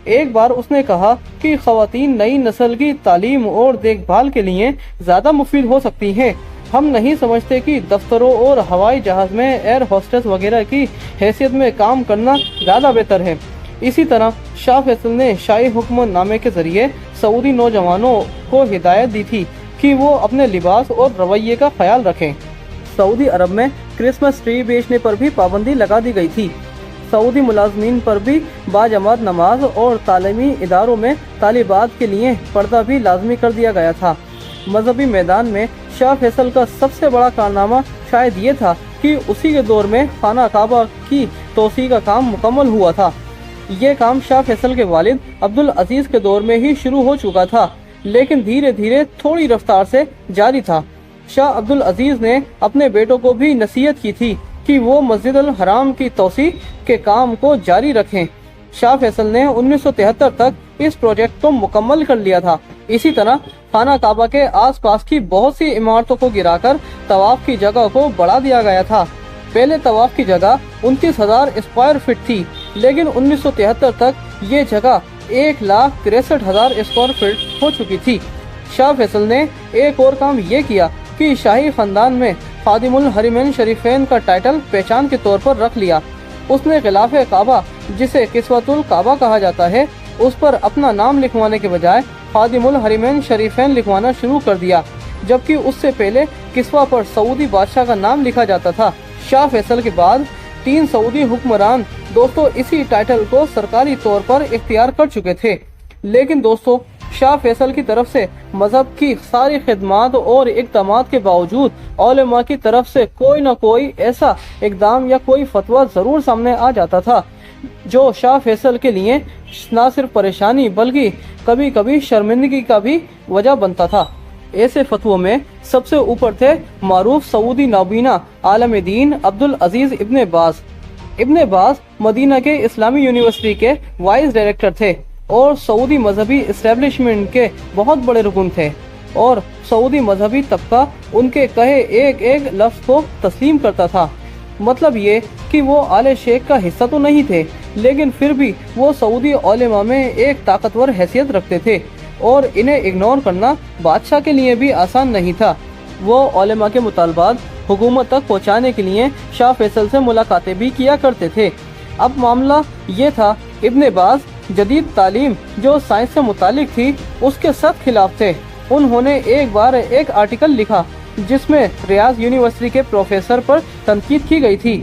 ایک بار اس نے کہا کہ خواتین نئی نسل کی تعلیم اور دیکھ بھال کے لیے زیادہ مفید ہو سکتی ہیں۔ ہم نہیں سمجھتے کہ دفتروں اور ہوائی جہاز میں ایئر ہوسٹس وغیرہ کی حیثیت میں کام کرنا زیادہ بہتر ہے۔ اسی طرح شاہ فیصل نے شاہی حکم نامے کے ذریعے سعودی نوجوانوں کو ہدایت دی تھی کہ وہ اپنے لباس اور رویے کا خیال رکھیں۔ سعودی عرب میں کرسمس ٹری بیچنے پر بھی پابندی لگا دی گئی تھی۔ سعودی ملازمین پر بھی باجماعت نماز اور تعلیمی اداروں میں طالبات کے لیے پردہ بھی لازمی کر دیا گیا تھا۔ مذہبی میدان میں شاہ فیصل کا سب سے بڑا کارنامہ شاید یہ تھا کہ اسی کے دور میں خانہ کعبہ کی توسیع کا کام مکمل ہوا تھا۔ یہ کام شاہ فیصل کے والد عبدالعزیز کے دور میں ہی شروع ہو چکا تھا، لیکن دھیرے دھیرے تھوڑی رفتار سے جاری تھا۔ شاہ عبدالعزیز نے اپنے بیٹوں کو بھی نصیحت کی تھی کہ وہ مسجد الحرام کی توسیع کے کام کو جاری رکھیں۔ شاہ فیصل نے 1973 تک اس پروجیکٹ کو مکمل کر لیا تھا۔ اسی طرح خانہ کعبہ کے آس پاس کی بہت سی عمارتوں کو گرا کر طواف کی جگہ کو بڑھا دیا گیا تھا۔ پہلے طواف کی جگہ 29,000 اسکوائر فٹ تھی، لیکن 1973 تک یہ جگہ 1,63,000 اسکوائر فٹ ہو چکی تھی۔ شاہ فیصل نے ایک اور کام یہ کیا کہ شاہی خاندان میں خادم الحرمین شریفین کا ٹائٹل پہچان کے طور پر رکھ لیا۔ اس نے غلاف کعبہ، جسے کسوۃ الکعبہ کہا جاتا ہے، اس پر اپنا نام لکھوانے کے بجائے خادم الحرمین شریفین لکھوانا شروع کر دیا، جبکہ اس سے پہلے کسوہ پر سعودی بادشاہ کا نام لکھا جاتا تھا۔ شاہ فیصل کے بعد 3 سعودی حکمران دوستو اسی ٹائٹل کو سرکاری طور پر اختیار کر چکے تھے، لیکن دوستو شاہ فیصل کی طرف سے مذہب کی ساری خدمات اور اقدامات کے باوجود علماء کی طرف سے کوئی نہ کوئی ایسا اقدام یا کوئی فتویٰ ضرور سامنے آ جاتا تھا جو شاہ فیصل کے لیے نہ صرف پریشانی بلکہ کبھی کبھی شرمندگی کا بھی وجہ بنتا تھا۔ ایسے فتووں میں سب سے اوپر تھے معروف سعودی نابینا عالم دین عبدالعزیز ابن باز۔ ابن باز مدینہ کے اسلامی یونیورسٹی کے وائس ڈائریکٹر تھے اور سعودی مذہبی اسٹیبلشمنٹ کے بہت بڑے رکن تھے، اور سعودی مذہبی طبقہ ان کے کہے ایک ایک لفظ کو تسلیم کرتا تھا۔ مطلب یہ کہ وہ آل شیخ کا حصہ تو نہیں تھے، لیکن پھر بھی وہ سعودی علماء میں ایک طاقتور حیثیت رکھتے تھے، اور انہیں اگنور کرنا بادشاہ کے لیے بھی آسان نہیں تھا۔ وہ علماء کے مطالبات حکومت تک پہنچانے کے لیے شاہ فیصل سے ملاقاتیں بھی کیا کرتے تھے۔ اب معاملہ یہ تھا، ابن باز جدید تعلیم جو سائنس سے متعلق تھی اس کے سخت خلاف تھے۔ انہوں نے ایک بار ایک آرٹیکل لکھا جس میں ریاض یونیورسٹی کے پروفیسر پر تنقید کی گئی تھی۔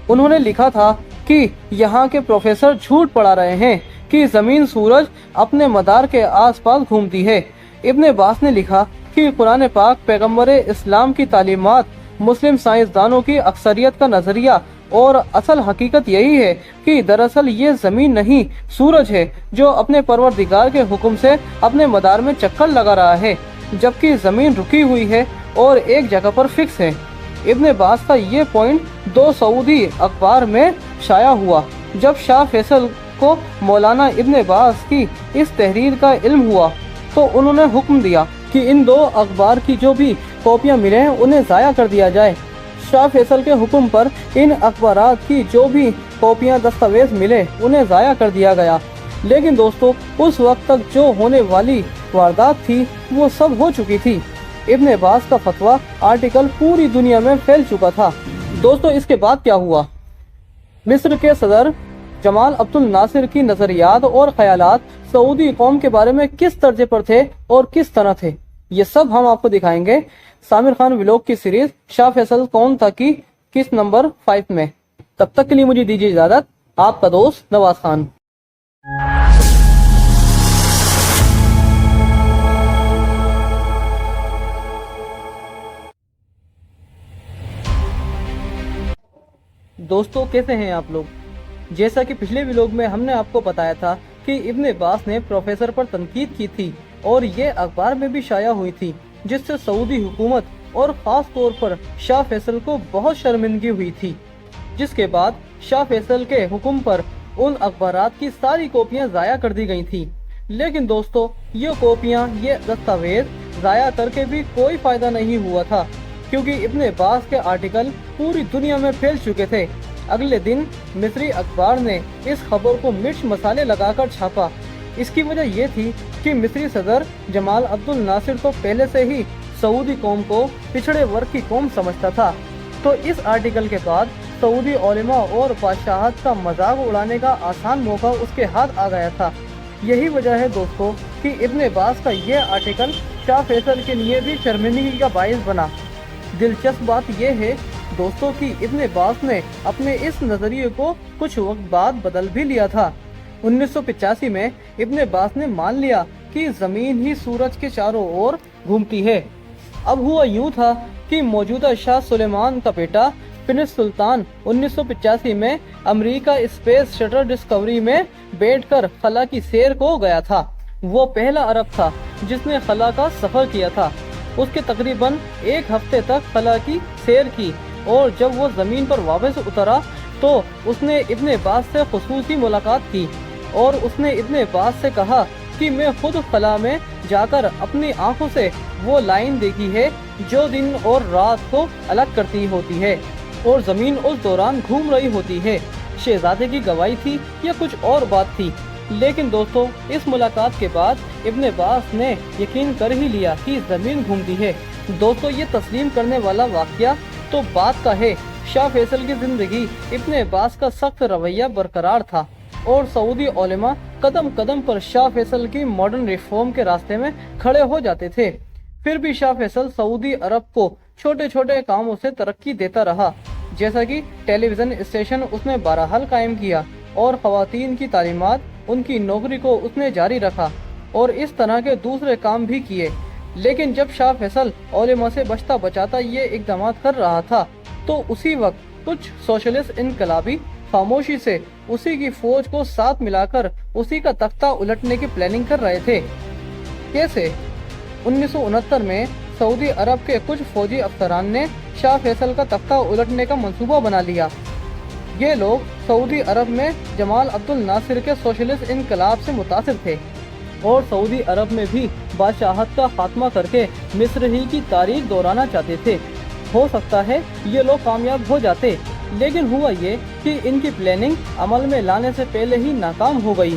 انہوں نے لکھا تھا کہ یہاں کے پروفیسر جھوٹ پڑھا رہے ہیں کہ زمین سورج اپنے مدار کے آس پاس گھومتی ہے۔ ابن باز نے لکھا کہ قرآن پاک پیغمبر اسلام کی تعلیمات، مسلم سائنسدانوں کی اکثریت کا نظریہ اور اصل حقیقت یہی ہے کہ دراصل یہ زمین نہیں سورج ہے جو اپنے پروردگار کے حکم سے اپنے مدار میں چکر لگا رہا ہے، جبکہ زمین رکی ہوئی ہے اور ایک جگہ پر فکس ہے۔ ابن باز کا یہ پوائنٹ 2 سعودی اخبار میں شائع ہوا۔ جب شاہ فیصل کو مولانا ابن باز کی اس تحریر کا علم ہوا تو انہوں نے حکم دیا کہ ان 2 اخبار کی جو بھی کاپیاں ملیں انہیں ضائع کر دیا جائے۔ شاہ فیصل کے حکم پر ان اخبارات کی جو بھی کاپیاں دستاویز ملے انہیں ضائع کر دیا گیا، لیکن دوستو اس وقت تک جو ہونے والی واردات تھی وہ سب ہو چکی تھی۔ ابن باز کا فتویٰ آرٹیکل پوری دنیا میں پھیل چکا تھا۔ دوستو اس کے بعد کیا ہوا؟ مصر کے صدر جمال عبد الناصر کی نظریات اور خیالات سعودی قوم کے بارے میں کس درجے پر تھے اور کس طرح تھے، یہ سب ہم آپ کو دکھائیں گے سامر خان ولاگ کی سیریز شاہ فیصل کون تھا کی قسط نمبر 5 میں۔ تب تک کے لیے مجھے دیجیے اجازت، آپ کا دوست نواز خان۔ दोस्तों कैसे हैं आप लोग। जैसा कि पिछले व्लॉग में हमने आपको बताया था कि इब्न अब्बास ने प्रोफेसर पर तनकीद की थी और ये अखबार में भी शाया हुई थी, जिससे सऊदी हुकूमत और खास तौर पर शाह फैसल को बहुत शर्मिंदगी हुई थी। जिसके बाद शाह फैसल के हुक्म पर उन अखबारात की सारी कॉपियां ज़ाया कर दी गई थी। लेकिन दोस्तों ये कॉपियां, ये दस्तावेज ज़ाया करके भी कोई फायदा नहीं हुआ था, क्योंकि इब्न अब्बास के आर्टिकल पूरी दुनिया में फैल चुके थे। अगले दिन मिस्री अखबार ने इस खबर को मिर्च मसाले लगाकर छापा। इसकी वजह ये थी कि मिस्री सदर जमाल अब्दुल नासिर तो पहले से ही सऊदी कौम को पिछड़े वर्ग की कौम समझता था। तो इस आर्टिकल के बाद सऊदी उलेमा और बादशाहत का मजाक उड़ाने का आसान मौका उसके हाथ आ गया था। यही वजह है दोस्तों कि इब्न अब्बास का यह आर्टिकल शाह फैसल के लिए भी शर्मिंदगी का बाइस बना। दिलचस्प बात यह है दोस्तों कि इब्न अब्बास ने अपने इस नजरिए को कुछ वक्त बाद बदल भी लिया था। 1985 में इब्न अब्बास ने मान लिया कि जमीन ही सूरज के चारों ओर घूमती है। अब हुआ यूं था कि मौजूदा शाह सुलेमान का बेटा प्रिंस सुल्तान 1985 में अमेरिका स्पेस शटल डिस्कवरी में बैठकर खला की सैर को गया था। वो पहला अरब था जिसने खला का सफर किया था। उसके तकरीबन एक हफ्ते तक खला की सैर की और जब वो जमीन पर वापस उतरा तो उसने इब्न अब्बास से खुसूसी मुलाकात की और उसने इब्न अब्बास से कहा कि मैं खुद खला में जाकर अपनी आंखों से वो लाइन देखी है जो दिन और रात को अलग करती होती है और जमीन उस दौरान घूम रही होती है। शहजादे की गवाही थी या कुछ और बात थी, लेकिन दोस्तों इस मुलाकात के बाद इब्न अब्बास ने यकीन कर ही लिया कि जमीन घूमती है। दोस्तों ये तस्लीम करने वाला वाकया तो बात का है। शाह फैसल की जिंदगी इब्न अब्बास का सख्त रवैया बरकरार था और सऊदी उलेमा कदम कदम पर शाह फैसल की मॉडर्न रिफॉर्म के रास्ते में खड़े हो जाते थे। फिर भी शाह फैसल सऊदी अरब को छोटे छोटे कामों से तरक्की देता रहा, जैसा कि टेलीविजन स्टेशन उसने बहरहाल कायम किया और खवातीन की तालीमात, उनकी नौकरी को उसने जारी रखा और इस तरह के दूसरे काम भी किए। लेकिन जब शाह फैसल उलेमा से बचता बचाता ये इकदाम कर रहा था तो उसी वक्त कुछ सोशलिस्ट इनकलाबी खामोशी से उसी की फौज को साथ मिलाकर उसी का तख्ता उलटने की प्लानिंग कर रहे थे। कैसे? 1969 में सऊदी अरब के कुछ फौजी अफसरान ने शाह फैसल का तख्ता उलटने का मंसूबा बना लिया। ये लोग सऊदी अरब में जमाल अब्दुल नासिर के सोशलिस्ट इनकलाब से मुतासिर थे और सऊदी अरब में भी बादशाहत का खात्मा करके मिस्र ही की तारीख दोहराना चाहते थे। हो सकता है ये लोग कामयाब हो जाते, लेकिन हुआ ये कि इनकी प्लानिंग अमल में लाने से पहले ही नाकाम हो गई।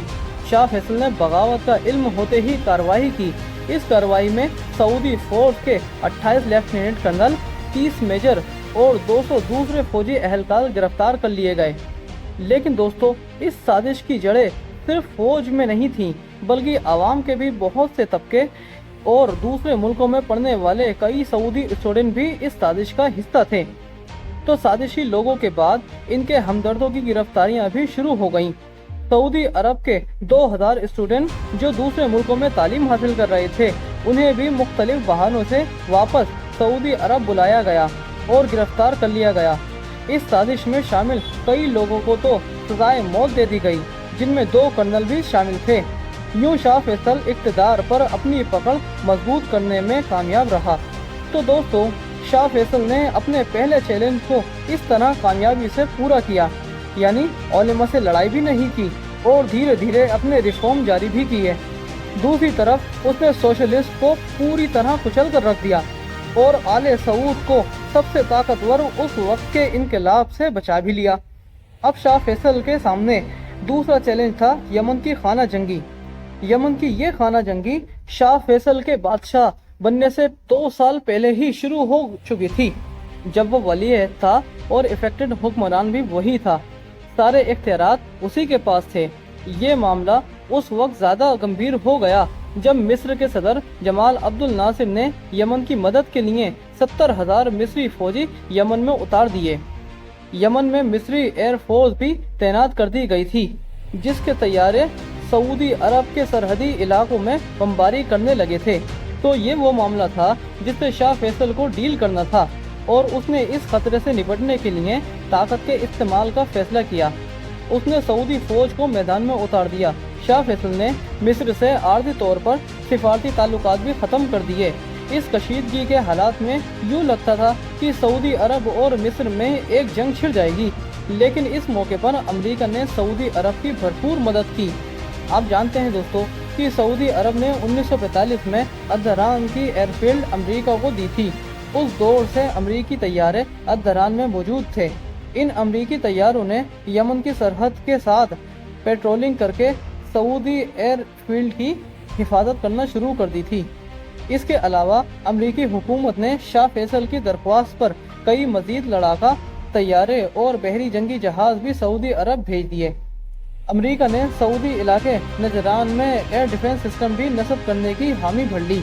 शाह फैसल ने बगावत का इल्म होते ही कार्रवाई की। इस कार्रवाई में सऊदी फौज के 28 लेफ्टिनेंट कर्नल, 30 मेजर और 200 दूसरे फौजी अहलकार गिरफ्तार कर लिए गए। लेकिन दोस्तों इस साजिश की जड़ें सिर्फ फौज में नहीं थीं, बल्कि आवाम के भी बहुत से तबके और दूसरे मुल्कों में पढ़ने वाले कई सऊदी स्टूडेंट भी इस साजिश का हिस्सा थे। तो साजिशी लोगों के बाद इनके हमदर्दों की गिरफ्तारियां भी शुरू हो गईं। सऊदी अरब के 2000 स्टूडेंट जो दूसरे मुल्कों में तालीम हासिल कर रहे थे, उन्हें भी मुख्तलिफ बहानों से वापस सऊदी अरब बुलाया गया और गिरफ्तार कर लिया गया। इस साजिश में शामिल कई लोगों को तो सजाए मौत दे दी गई, जिनमें 2 कर्नल भी शामिल थे। यूं शाह फैसल इक़्तिदार पर अपनी पकड़ मजबूत करने में कामयाब रहा। तो दोस्तों शाह फैसल ने अपने पहले चैलेंज को इस तरह कामयाबी से पूरा किया, यानी उलेमा से लड़ाई भी नहीं की और धीरे धीरे अपने रिफॉर्म जारी भी किए। दूसरी तरफ उसने सोशलिस्ट को पूरी तरह कुचल कर रख दिया और आले सऊद को सबसे ताकतवर उस वक्त के इनकलाब से बचा भी लिया। अब शाह फैसल के सामने दूसरा चैलेंज था यमन की खाना जंगी। यमन की ये खाना जंगी शाह फैसल के बादशाह बनने से 2 साल पहले ही शुरू हो चुकी थी, जब वो वली-ए-अहद था और इफेक्टेड हुक्मरान भी वही था। सारे इख्तियारात उसी के पास थे। ये मामला उस वक्त ज़्यादा गंभीर हो गया जब मिस्र के सदर जमाल अब्दुल नासिर ने यमन की मदद के लिए 70,000 मिस्री फौजी यमन में उतार दिए। यमन में मिस्री एयरफोर्स भी तैनात कर दी गई थी, जिसके तैयारे सऊदी अरब के सरहदी इलाकों में बमबारी करने लगे थे। तो ये वो मामला था जिससे शाह फैसल को डील करना था और उसने इस खतरे से निपटने के लिए طاقت کے استعمال کا فیصلہ کیا۔ اس نے سعودی فوج کو میدان میں اتار دیا۔ شاہ فیصل نے مصر سے عارضی طور پر سفارتی تعلقات بھی ختم کر دیے۔ اس کشیدگی کے حالات میں یوں لگتا تھا کہ سعودی عرب اور مصر میں ایک جنگ چھڑ جائے گی، لیکن اس موقع پر امریکہ نے سعودی عرب کی بھرپور مدد کی۔ آپ جانتے ہیں دوستو کہ سعودی عرب نے 1945 میں الدران کی ایئر فیلڈ امریکہ کو دی تھی۔ اس دور سے امریکی طیارے الدران میں موجود تھے۔ ان امریکی طیاروں نے یمن کی سرحد کے ساتھ پیٹرولنگ کر کے سعودی ایئر فیلڈ کی حفاظت کرنا شروع کر دی تھی۔ اس کے علاوہ امریکی حکومت نے شاہ فیصل کی درخواست پر کئی مزید لڑاکا طیارے اور بحری جنگی جہاز بھی سعودی عرب بھیج دیے۔ امریکہ نے سعودی علاقے نجران میں ایئر ڈیفنس سسٹم بھی نصب کرنے کی حامی بھر لی۔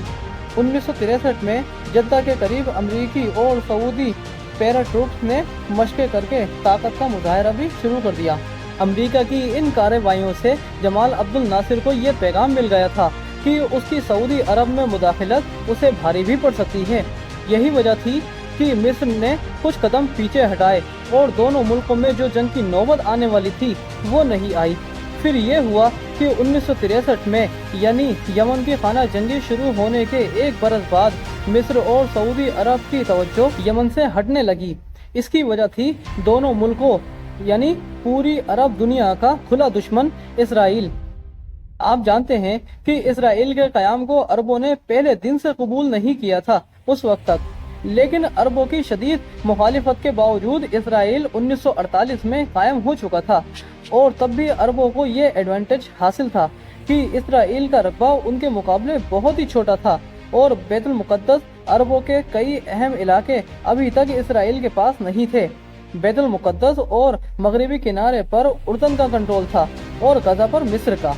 1963 میں جدہ کے قریب امریکی اور سعودی پیرا ٹروپس نے مشقیں کر کے طاقت کا مظاہرہ بھی شروع کر دیا۔ امریکہ کی ان کارروائیوں سے جمال عبد الناصر کو یہ پیغام مل گیا تھا کہ اس کی سعودی عرب میں مداخلت اسے بھاری بھی پڑ سکتی ہے۔ یہی وجہ تھی کہ مصر نے کچھ قدم پیچھے ہٹائے اور دونوں ملکوں میں جو جنگ کی نوبت آنے والی تھی وہ نہیں آئی۔ پھر یہ ہوا کہ 1963 میں یعنی یمن کی خانہ جنگی شروع ہونے کے ایک برس بعد مصر اور سعودی عرب کی توجہ یمن سے ہٹنے لگی۔ اس کی وجہ تھی دونوں ملکوں یعنی پوری عرب دنیا کا کھلا دشمن اسرائیل۔ آپ جانتے ہیں کہ اسرائیل کے قیام کو عربوں نے پہلے دن سے قبول نہیں کیا تھا اس وقت تک، لیکن عربوں کی شدید مخالفت کے باوجود اسرائیل 1948 میں قائم ہو چکا تھا، اور تب بھی عربوں کو یہ ایڈوانٹیج حاصل تھا کہ اسرائیل کا رقبہ ان کے مقابلے بہت ہی چھوٹا تھا، اور بیت المقدس عربوں کے کئی اہم علاقے ابھی تک اسرائیل کے پاس نہیں تھے۔ بیت المقدس اور مغربی کنارے پر اردن کا کنٹرول تھا اور غزہ پر مصر کا۔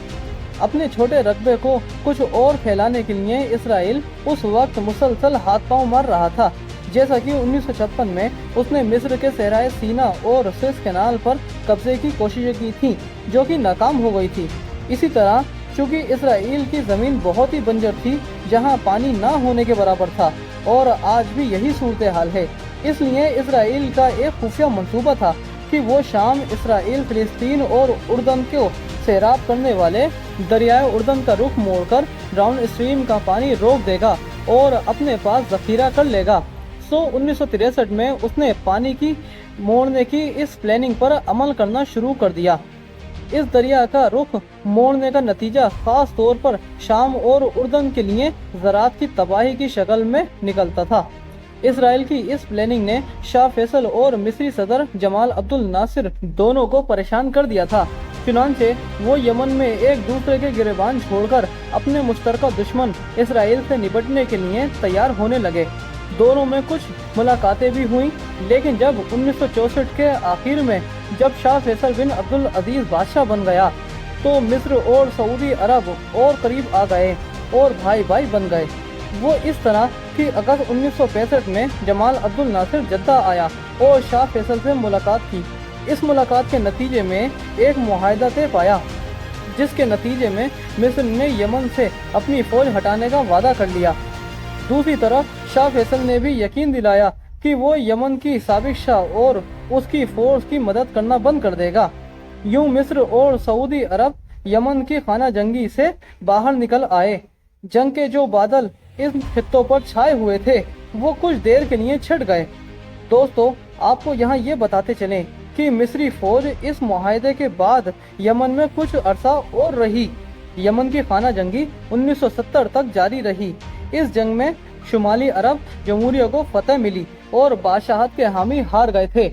اپنے چھوٹے رقبے کو کچھ اور پھیلانے کے لیے اسرائیل اس وقت مسلسل ہاتھ پاؤں مار رہا تھا، جیسا کہ 1956 میں اس نے مصر کے صحرائے سینا اور سویس کینال پر قبضے کی کوششیں کی تھیں، جو کہ ناکام ہو گئی تھی۔ اسی طرح چونکہ اسرائیل کی زمین بہت ہی بنجر تھی، جہاں پانی نہ ہونے کے برابر تھا، اور آج بھی یہی صورتحال ہے، اس لیے اسرائیل کا ایک خفیہ منصوبہ تھا کہ وہ شام، اسرائیل، فلسطین اور اردن کو سیراب کرنے والے دریائے اردن کا رخ موڑ کر ڈاؤن اسٹریم کا پانی روک دے گا اور اپنے پاس ذخیرہ کر لے گا۔ 1963 میں اس نے پانی کی موڑنے کی اس پلاننگ پر عمل کرنا شروع کر دیا۔ اس دریا کا رخ موڑنے کا نتیجہ خاص طور پر شام اور اردن کے لیے زراعت کی تباہی کی شکل میں نکلتا تھا۔ اسرائیل کی اس پلاننگ نے شاہ فیصل اور مصری صدر جمال عبد الناصر دونوں کو پریشان کر دیا تھا۔ چنانچہ وہ یمن میں ایک دوسرے کے گریبان چھوڑ کر اپنے مشترکہ دشمن اسرائیل سے نپٹنے کے لیے تیار ہونے لگے۔ دونوں میں کچھ ملاقاتیں بھی ہوئیں، لیکن جب 1964 کے آخر میں جب شاہ فیصل بن عبد العزیز بادشاہ بن گیا تو مصر اور سعودی عرب اور قریب آ گئے اور بھائی بھائی بن گئے۔ وہ اس طرح کہ اگست 1965 میں جمال عبد الناصر جدہ آیا اور شاہ فیصل سے ملاقات کی۔ اس ملاقات کے نتیجے میں ایک معاہدہ طے پایا، جس کے نتیجے میں مصر نے یمن سے اپنی فوج ہٹانے کا وعدہ کر لیا۔ دوسری طرف شاہ فیصل نے بھی یقین دلایا کہ وہ یمن کی سابق شاہ اور اس کی فورس کی مدد کرنا بند کر دے گا۔ یوں مصر اور سعودی عرب یمن کی خانہ جنگی سے باہر نکل آئے۔ جنگ کے جو بادل ان خطوں پر چھائے ہوئے تھے وہ کچھ دیر کے لیے چھٹ گئے۔ دوستو، آپ کو یہاں یہ بتاتے چلیں کہ مصری فوج اس معاہدے کے بعد یمن میں کچھ عرصہ اور رہی۔ یمن کی خانہ جنگی 1970 تک جاری رہی۔ اس جنگ میں شمالی عرب جمہوریہ کو فتح ملی اور بادشاہت کے حامی ہار گئے تھے،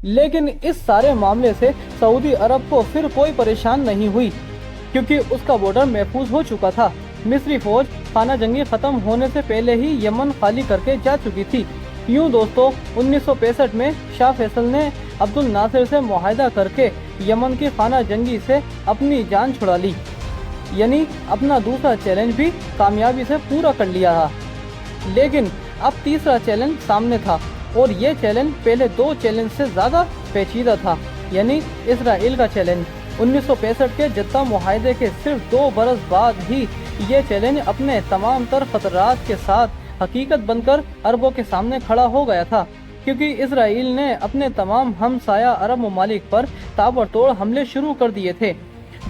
لیکن اس سارے معاملے سے سعودی عرب کو پھر کوئی پریشان نہیں ہوئی، کیونکہ اس کا بارڈر محفوظ ہو چکا تھا۔ مصری فوج خانہ جنگی ختم ہونے سے پہلے ہی یمن خالی کر کے جا چکی تھی۔ یوں دوستو، 1965 میں شاہ فیصل نے عبد الناصر سے معاہدہ کر کے یمن کی خانہ جنگی سے اپنی جان چھڑا لی، یعنی اپنا دوسرا چیلنج بھی کامیابی سے پورا کر لیا تھا۔ لیکن اب تیسرا چیلنج سامنے تھا، اور یہ چیلنج پہلے دو چیلنج سے زیادہ پیچیدہ تھا، یعنی اسرائیل کا چیلنج۔ 1965 کے جدہ معاہدے کے صرف 2 برس بعد ہی یہ چیلنج اپنے تمام تر خطرات کے ساتھ حقیقت بن کر عربوں کے سامنے کھڑا ہو گیا تھا۔ کیونکہ اسرائیل نے اپنے تمام ہمسایہ عرب ممالک پر تابڑتوڑ حملے شروع کر دیے تھے۔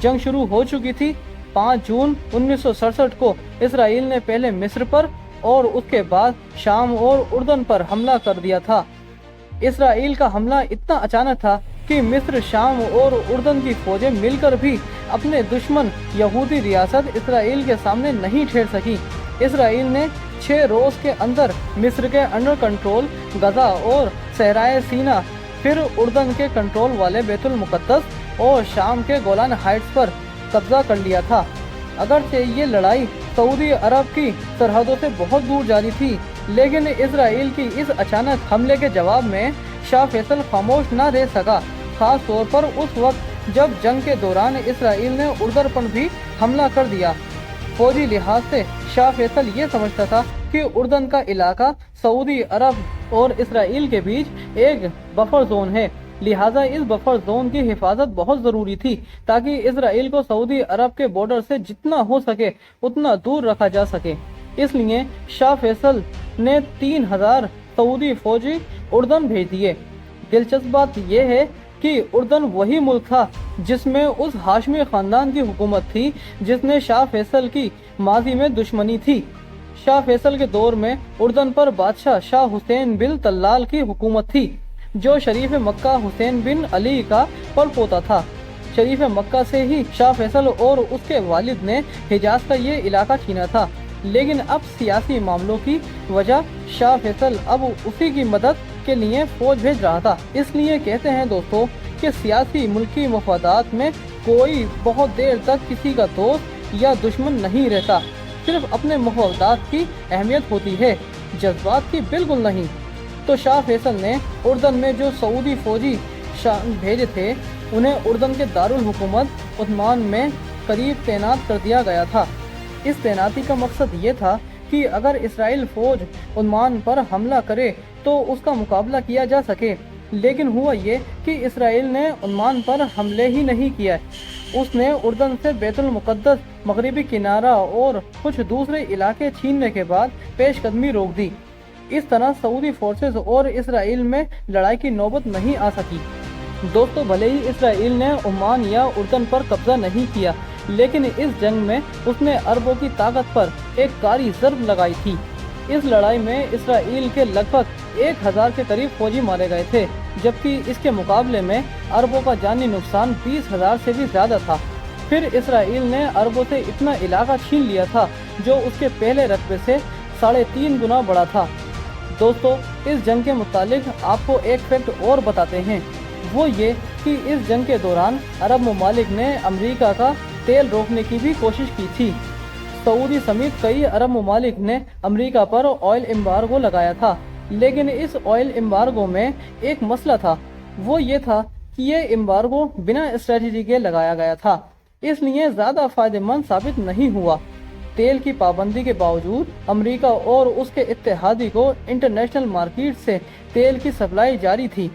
جنگ شروع ہو چکی تھی۔ 5 جون 1967 کو اسرائیل نے پہلے مصر پر اور اس کے بعد شام اور اردن پر حملہ کر دیا تھا۔ اسرائیل کا حملہ اتنا اچانک تھا کہ مصر، شام اور اردن کی فوجیں مل کر بھی اپنے دشمن یہودی ریاست اسرائیل کے سامنے نہیں ٹھہر سکی۔ اسرائیل نے 6 روز کے اندر مصر کے انڈر کنٹرول غزہ اور صحرائے سینا، پھر اردن کے کنٹرول والے بیت المقدس اور شام کے گولان ہائٹس پر قبضہ کر لیا تھا۔ اگرچہ یہ لڑائی سعودی عرب کی سرحدوں سے بہت دور جاری تھی، لیکن اسرائیل کی اس اچانک حملے کے جواب میں شاہ فیصل خاموش نہ رہ سکا، خاص طور پر اس وقت جب جنگ کے دوران اسرائیل نے اردن پر بھی حملہ کر دیا۔ فوجی لحاظ سے شاہ فیصل یہ سمجھتا تھا کہ اردن کا علاقہ سعودی عرب اور اسرائیل کے بیچ ایک بفر زون ہے، لہٰذا اس بفر زون کی حفاظت بہت ضروری تھی تاکہ اسرائیل کو سعودی عرب کے بارڈر سے جتنا ہو سکے اتنا دور رکھا جا سکے۔ اس لیے شاہ فیصل نے 3000 سعودی فوجی اردن بھیج دیے۔ دلچسپ بات یہ ہے کہ اردن وہی ملک تھا جس میں اس ہاشمی خاندان کی حکومت تھی جس نے شاہ فیصل کی ماضی میں دشمنی تھی۔ شاہ فیصل کے دور میں اردن پر بادشاہ شاہ حسین بن طلال کی حکومت تھی، جو شریف مکہ حسین بن علی کا پڑپوتا تھا۔ شریف مکہ سے ہی شاہ فیصل اور اس کے والد نے حجاز کا یہ علاقہ چھینا تھا، لیکن اب سیاسی معاملوں کی وجہ شاہ فیصل اب اسی کی مدد کے لیے فوج بھیج رہا تھا۔ اس لیے کہتے ہیں دوستو کہ سیاسی ملکی مفادات میں کوئی بہت دیر تک کسی کا دوست یا دشمن نہیں رہتا، صرف اپنے مفادات کی اہمیت ہوتی ہے، جذبات کی بالکل نہیں۔ تو شاہ فیصل نے اردن میں جو سعودی فوجی بھیجے تھے انہیں اردن کے دارالحکومت عثمان میں قریب تعینات کر دیا گیا تھا۔ اس تعیناتی کا مقصد یہ تھا کہ اگر اسرائیل فوج عثمان پر حملہ کرے تو اس کا مقابلہ کیا جا سکے، لیکن ہوا یہ کہ اسرائیل نے عثمان پر حملے ہی نہیں کیا، اس نے اردن سے بیت المقدس، مغربی کنارہ اور کچھ دوسرے علاقے چھیننے کے بعد پیش قدمی روک دی۔ اس طرح سعودی فورسز اور اسرائیل میں لڑائی کی نوبت نہیں آ سکی۔ دوستو بھلے ہی اسرائیل نے عمان یا اردن پر قبضہ نہیں کیا، لیکن اس جنگ میں اس نے عربوں کی طاقت پر ایک کاری ضرب لگائی تھی۔ اس لڑائی میں اسرائیل کے لگ بھگ 1000 کے قریب فوجی مارے گئے تھے، جبکہ اس کے مقابلے میں عربوں کا جانی نقصان 20,000 سے بھی زیادہ تھا۔ پھر اسرائیل نے عربوں سے اتنا علاقہ چھین لیا تھا جو اس کے پہلے رقبے سے 3.5 گنا بڑا تھا۔ دوستو اس جنگ کے متعلق آپ کو ایک فیکٹ اور بتاتے ہیں، وہ یہ کہ اس جنگ کے دوران عرب ممالک نے امریکہ کا تیل روکنے کی بھی کوشش کی تھی۔ سعودی سمیت کئی عرب ممالک نے امریکہ پر آئل ایمبارگو لگایا تھا، لیکن اس آئل ایمبارگو میں ایک مسئلہ تھا، وہ یہ تھا کہ یہ ایمبارگو بنا اسٹریٹجی کے لگایا گیا تھا، اس لیے زیادہ فائدہ مند ثابت نہیں ہوا۔ تیل کی پابندی کے باوجود امریکہ اور اس کے اتحادی کو انٹرنیشنل مارکیٹ سے تیل کی سپلائی جاری تھی،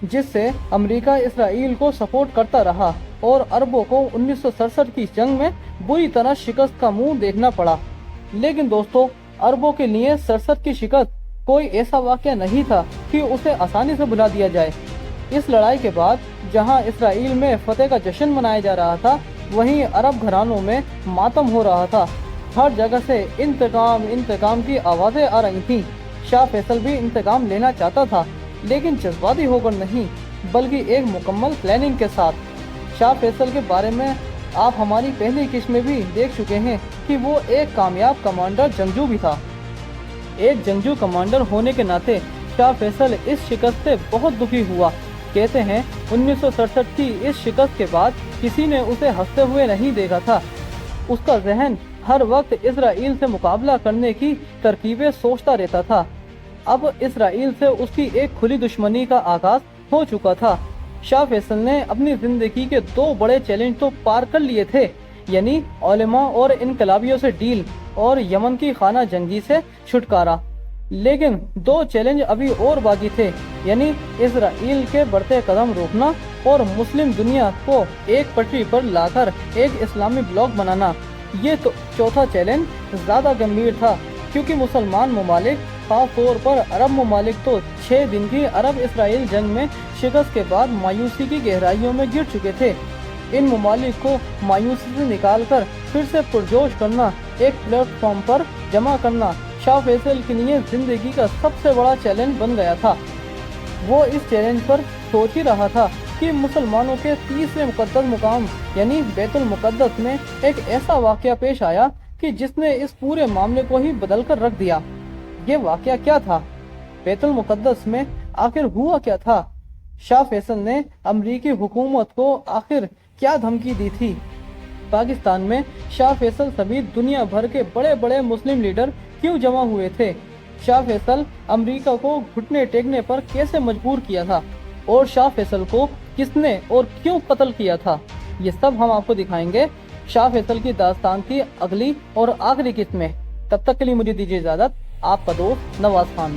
جس سے امریکہ اسرائیل کو سپورٹ کرتا رہا اور عربوں کو 1967 کی جنگ میں بری طرح شکست کا منہ دیکھنا پڑا۔ لیکن دوستو عربوں کے لیے 67 کی شکست کوئی ایسا واقعہ نہیں تھا کہ اسے آسانی سے بھلا دیا جائے۔ اس لڑائی کے بعد جہاں اسرائیل میں فتح کا جشن منایا جا رہا تھا، وہیں عرب گھرانوں میں ماتم ہو رہا تھا۔ ہر جگہ سے انتقام کی آوازیں آ رہی تھیں۔ شاہ فیصل بھی انتقام لینا چاہتا تھا، لیکن جذباتی ہو کر نہیں، بلکہ ایک مکمل پلاننگ کے ساتھ۔ شاہ فیصل کے بارے میں آپ ہماری پہلی قسط میں بھی دیکھ چکے ہیں کہ وہ ایک کامیاب کمانڈر جنگجو بھی تھا۔ ایک جنگجو کمانڈر ہونے کے ناطے شاہ فیصل اس شکست سے بہت دکھی ہوا۔ کہتے ہیں 1967 کی اس شکست کے بعد کسی نے اسے ہنستے ہوئے نہیں دیکھا تھا۔ اس کا ذہن ہر وقت اسرائیل سے مقابلہ کرنے کی ترکیبیں سوچتا رہتا تھا۔ اب اسرائیل سے اس کی ایک کھلی دشمنی کا آغاز ہو چکا تھا۔ شاہ فیصل نے اپنی زندگی کے 2 بڑے چیلنج تو پار کر لیے تھے، یعنی علماء اور انقلابیوں سے ڈیل اور یمن کی خانہ جنگی سے چھٹکارا، لیکن 2 چیلنج ابھی اور باقی تھے، یعنی اسرائیل کے بڑھتے قدم روکنا اور مسلم دنیا کو ایک پٹری پر لا کر ایک اسلامی بلاک بنانا۔ یہ تو چوتھا چیلنج زیادہ گمبھیر تھا، کیونکہ مسلمان ممالک خاص طور پر عرب ممالک تو 6 دن کی عرب اسرائیل جنگ میں شکست کے بعد مایوسی کی گہرائیوں میں گر چکے تھے۔ ان ممالک کو مایوسی سے نکال کر پھر سے پرجوش کرنا، ایک پلیٹ فارم پر جمع کرنا شاہ فیصل کے لیے زندگی کا سب سے بڑا چیلنج بن گیا تھا۔ وہ اس چیلنج پر سوچ ہی رہا تھا کہ مسلمانوں کے تیسرے مقدس مقام یعنی بیت المقدس میں ایک ایسا واقعہ پیش آیا کہ جس نے اس پورے معاملے کو ہی بدل کر رکھ دیا۔ یہ واقعہ کیا تھا؟ بیت المقدس میں آخر ہوا کیا تھا؟ شاہ فیصل نے امریکی حکومت کو آخر کیا دھمکی دی تھی؟ پاکستان میں شاہ فیصل سمیت دنیا بھر کے بڑے بڑے مسلم لیڈر کیوں جمع ہوئے تھے؟ شاہ فیصل امریکہ کو گھٹنے ٹیکنے پر کیسے مجبور کیا تھا؟ اور شاہ فیصل کو کس نے اور کیوں قتل کیا تھا؟ یہ سب ہم آپ کو دکھائیں گے شاہ فیصل کی داستان کی اگلی اور آخری قسط میں۔ تب تک کے لیے مجھے دیجیے اجازت، آپ کا دوست نواز خان۔